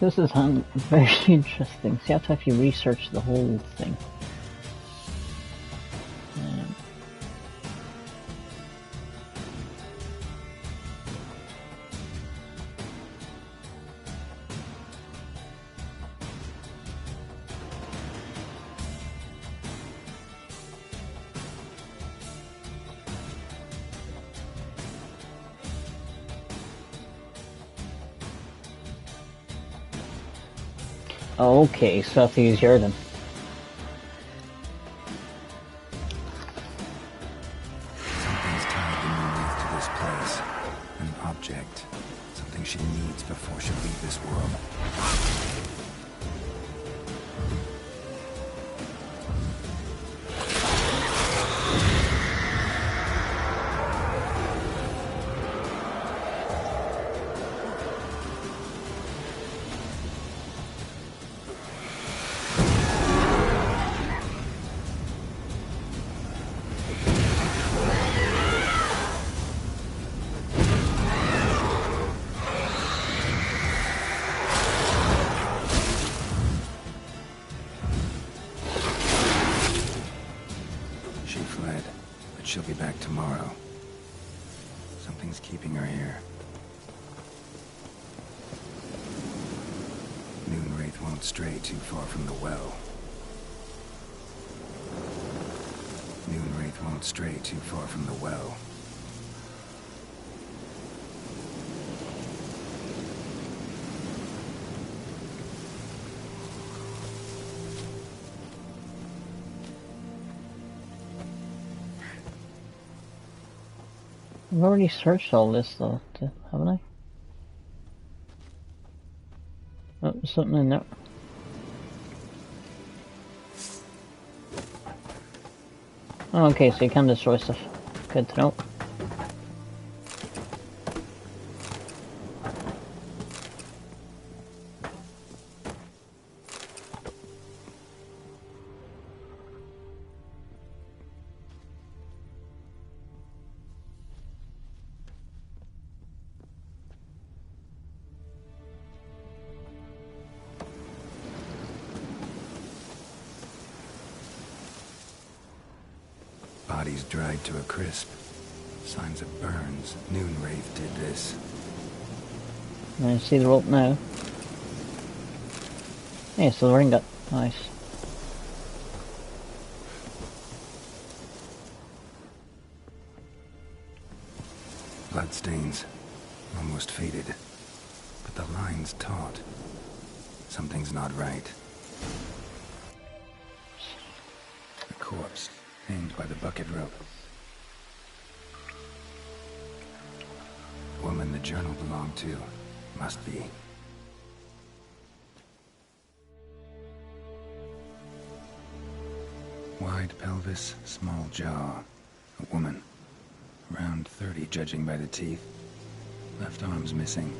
This is very interesting. So you have to actually research the whole thing. Okay, so I have to use Jordan. Something's tied the Moonleaf to this place. An object. Something she needs before she leaves this world. She'll be back tomorrow. Something's keeping her here. Moonwraith won't stray too far from the well. Moonwraith won't stray too far from the well. I've already searched all this though, haven't I? Oh, there's something in there. Oh, okay, so you can destroy stuff. Good to know. Bodies dried to a crisp. Signs of burns. Moonwraith did this. I see the rope now. Yeah, so the ring got nice. Bloodstains. Almost faded. But the line's taut. Something's not right. A corpse. Hanged by the bucket rope. Woman the journal belonged to. Must be. Wide pelvis, small jaw. A woman. Around 30, judging by the teeth. Left arm's missing.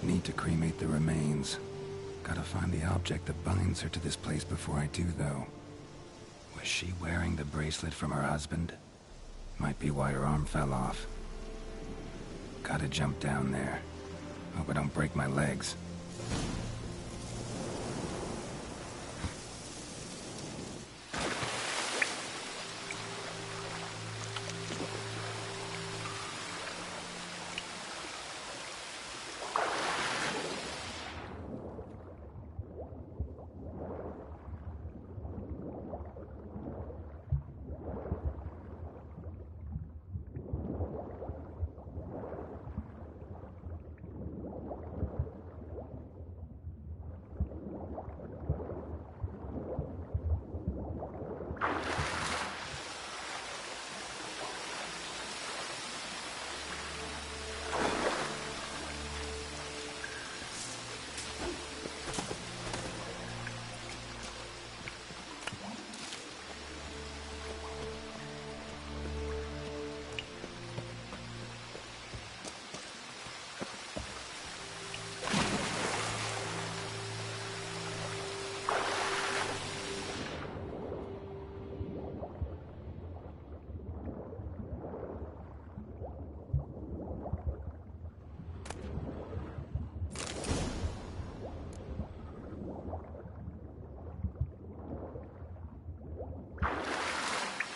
Need to cremate the remains. Gotta find the object that binds her to this place before I do, though. Was she wearing the bracelet from her husband? Might be why her arm fell off. Gotta jump down there. Hope I don't break my legs.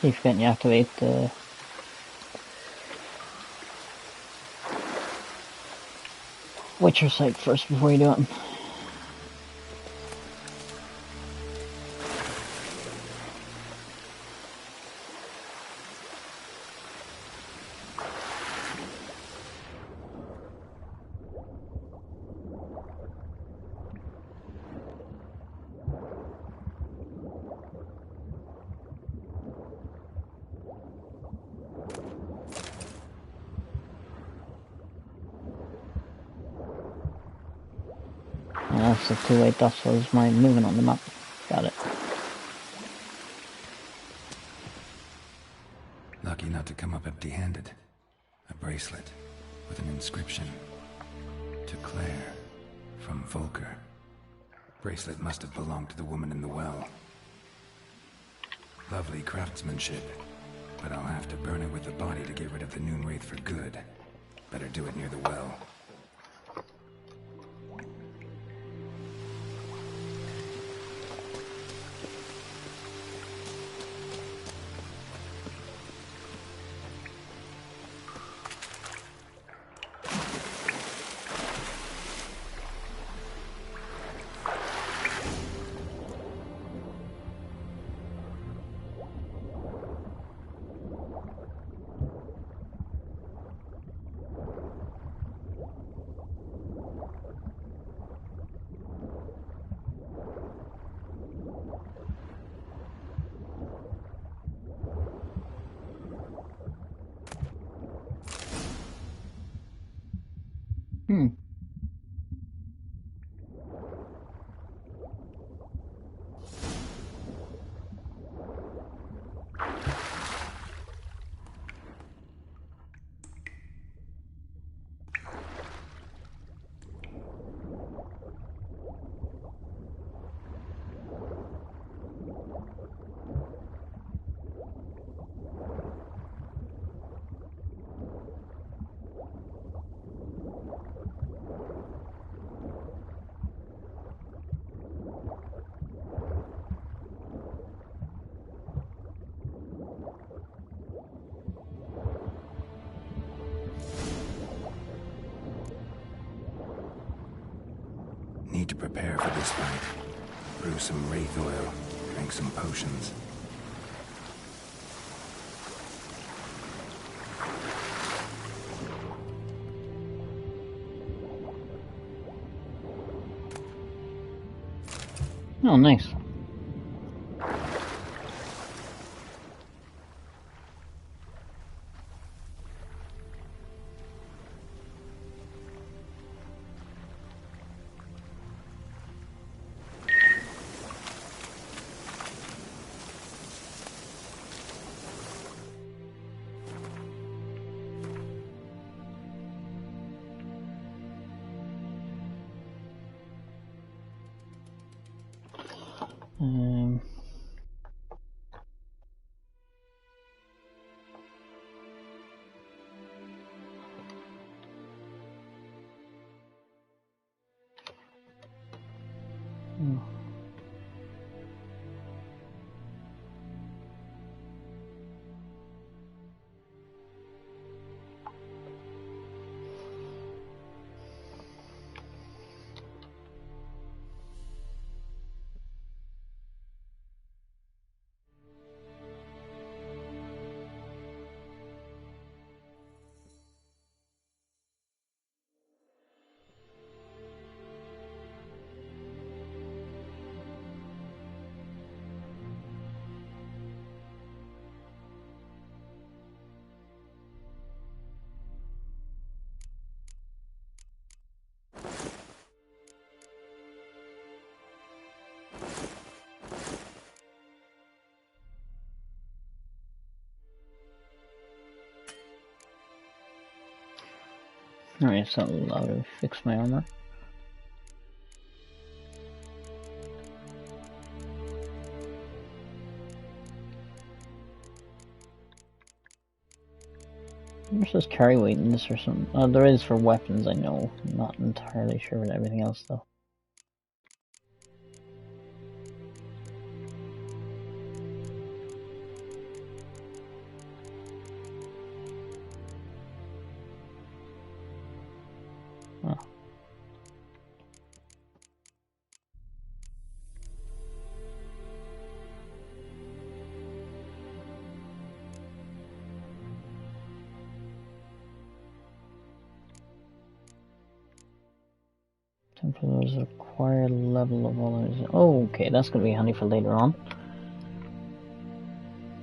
You forget you activate the Witcher site first before you do it. That's the two-way dust was my movement on the map. Got it. Lucky not to come up empty-handed. A bracelet with an inscription. To Claire, from Volker. Bracelet must have belonged to the woman in the well. Lovely craftsmanship, but I'll have to burn it with the body to get rid of the Noonwraith for good. Better do it near the well. Need to prepare for this fight. Brew some wraith oil, drink some potions. Oh, nice. Alright, so I'll fix my armor. There's just carry weight in this or something. There is for weapons, I know. I'm not entirely sure with everything else though. Templars require level of all those. Oh, okay, that's gonna be handy for later on.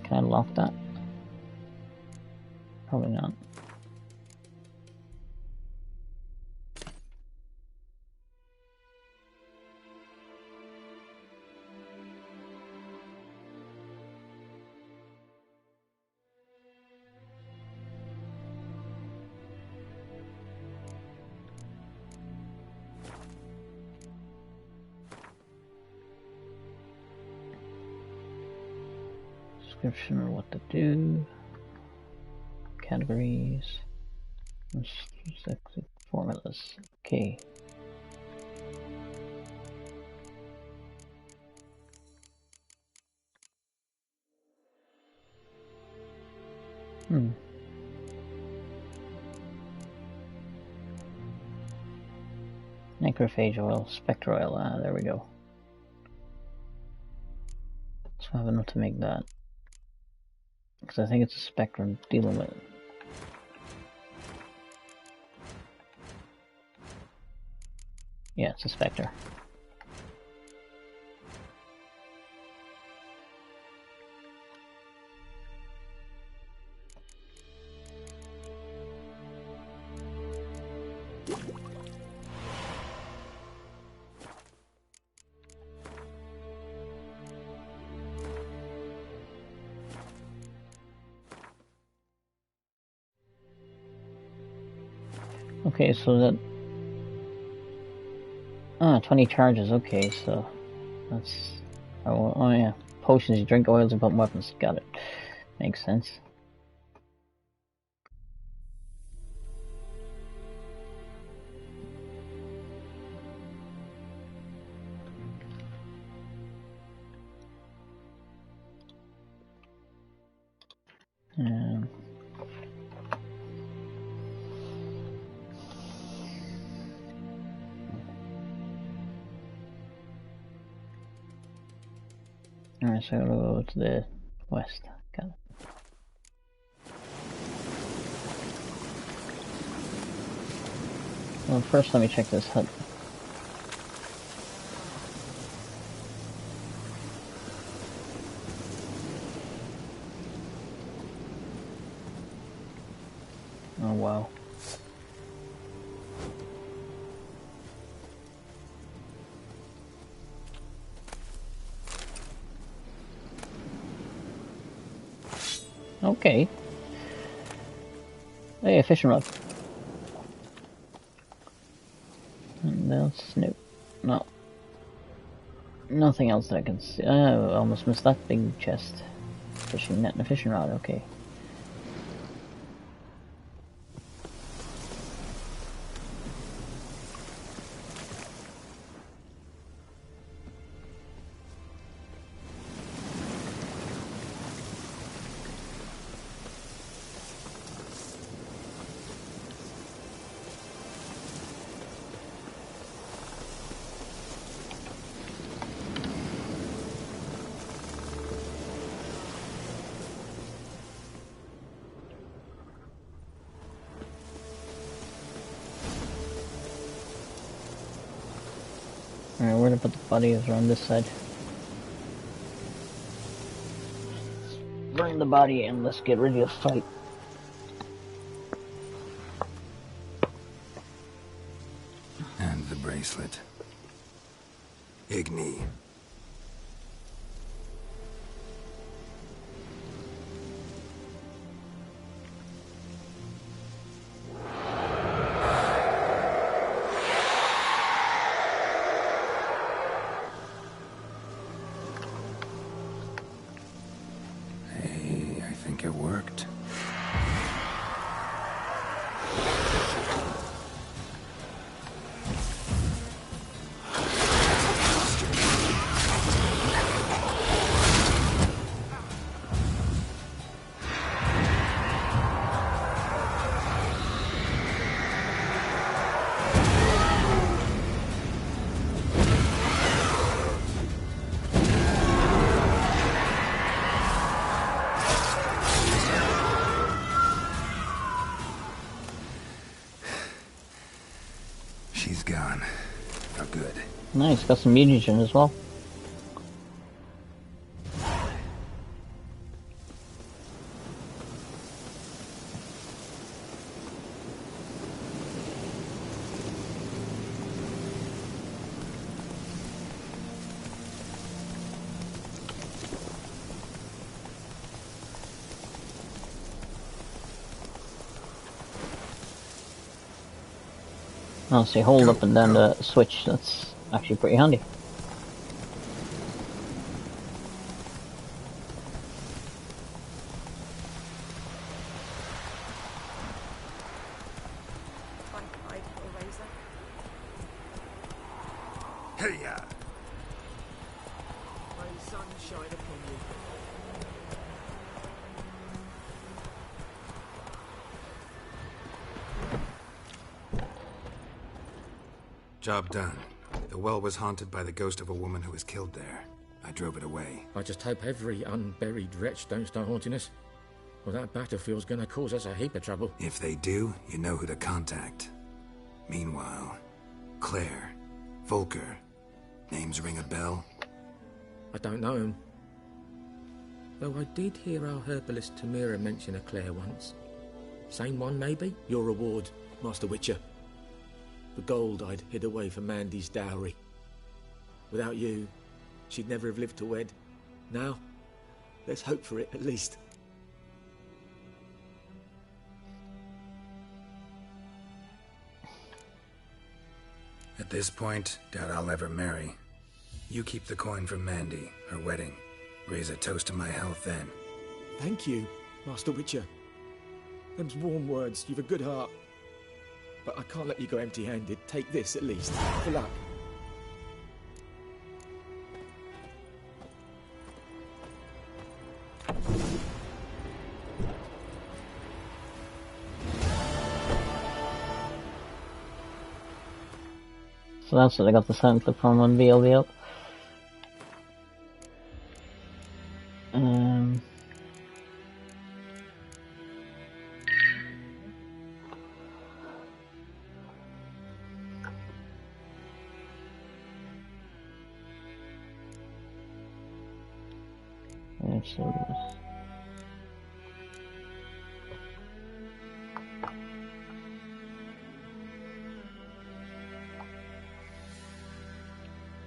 Can I lock that? Probably not. Description or what to do. Categories. Sexy formulas. Okay. Necrophage oil, spectre oil. Ah, there we go. So I have enough to make that. Because I think it's a spectre I'm dealing with. Yeah, it's a spectre. Okay, so that 20 charges. Okay, so that's oh yeah, potions. You drink oils and put weapons. Got it. Makes sense. Alright, so I'm gonna go to the west. Got it. Well, first let me check this hut. Oh wow. Okay. Hey, a fishing rod. And else? Nope. No. Nothing else that I can see. Oh, I almost missed that big chest. Fishing net and a fishing rod, okay. Alright, where to put the body is around this side. Burn the body and let's get ready to fight. And the bracelet. Igni. It worked. Nice, got some mutagen as well. Oh, so you hold up and then the switch, that's actually pretty handy. Hey-ya! May the sun shine upon you. Job done. The well was haunted by the ghost of a woman who was killed there. I drove it away. I just hope every unburied wretch don't start haunting us. Well, that battlefield's gonna cause us a heap of trouble. If they do, you know who to contact. Meanwhile, Claire, Volker, names ring a bell? I don't know him. Though I did hear our herbalist Tamira mention a Claire once. Same one, maybe? Your reward, Master Witcher. The gold I'd hid away for Mandy's dowry. Without you, she'd never have lived to wed. Now, let's hope for it, at least. At this point, doubt I'll ever marry. You keep the coin from Mandy, her wedding. Raise a toast to my health then. Thank you, Master Witcher. Them's warm words, you've a good heart. But I can't let you go empty-handed. Take this, at least, for luck. So that's what I got the sound clip from on VLVL.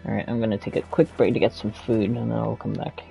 Alright, I'm gonna take a quick break to get some food and then I'll come back.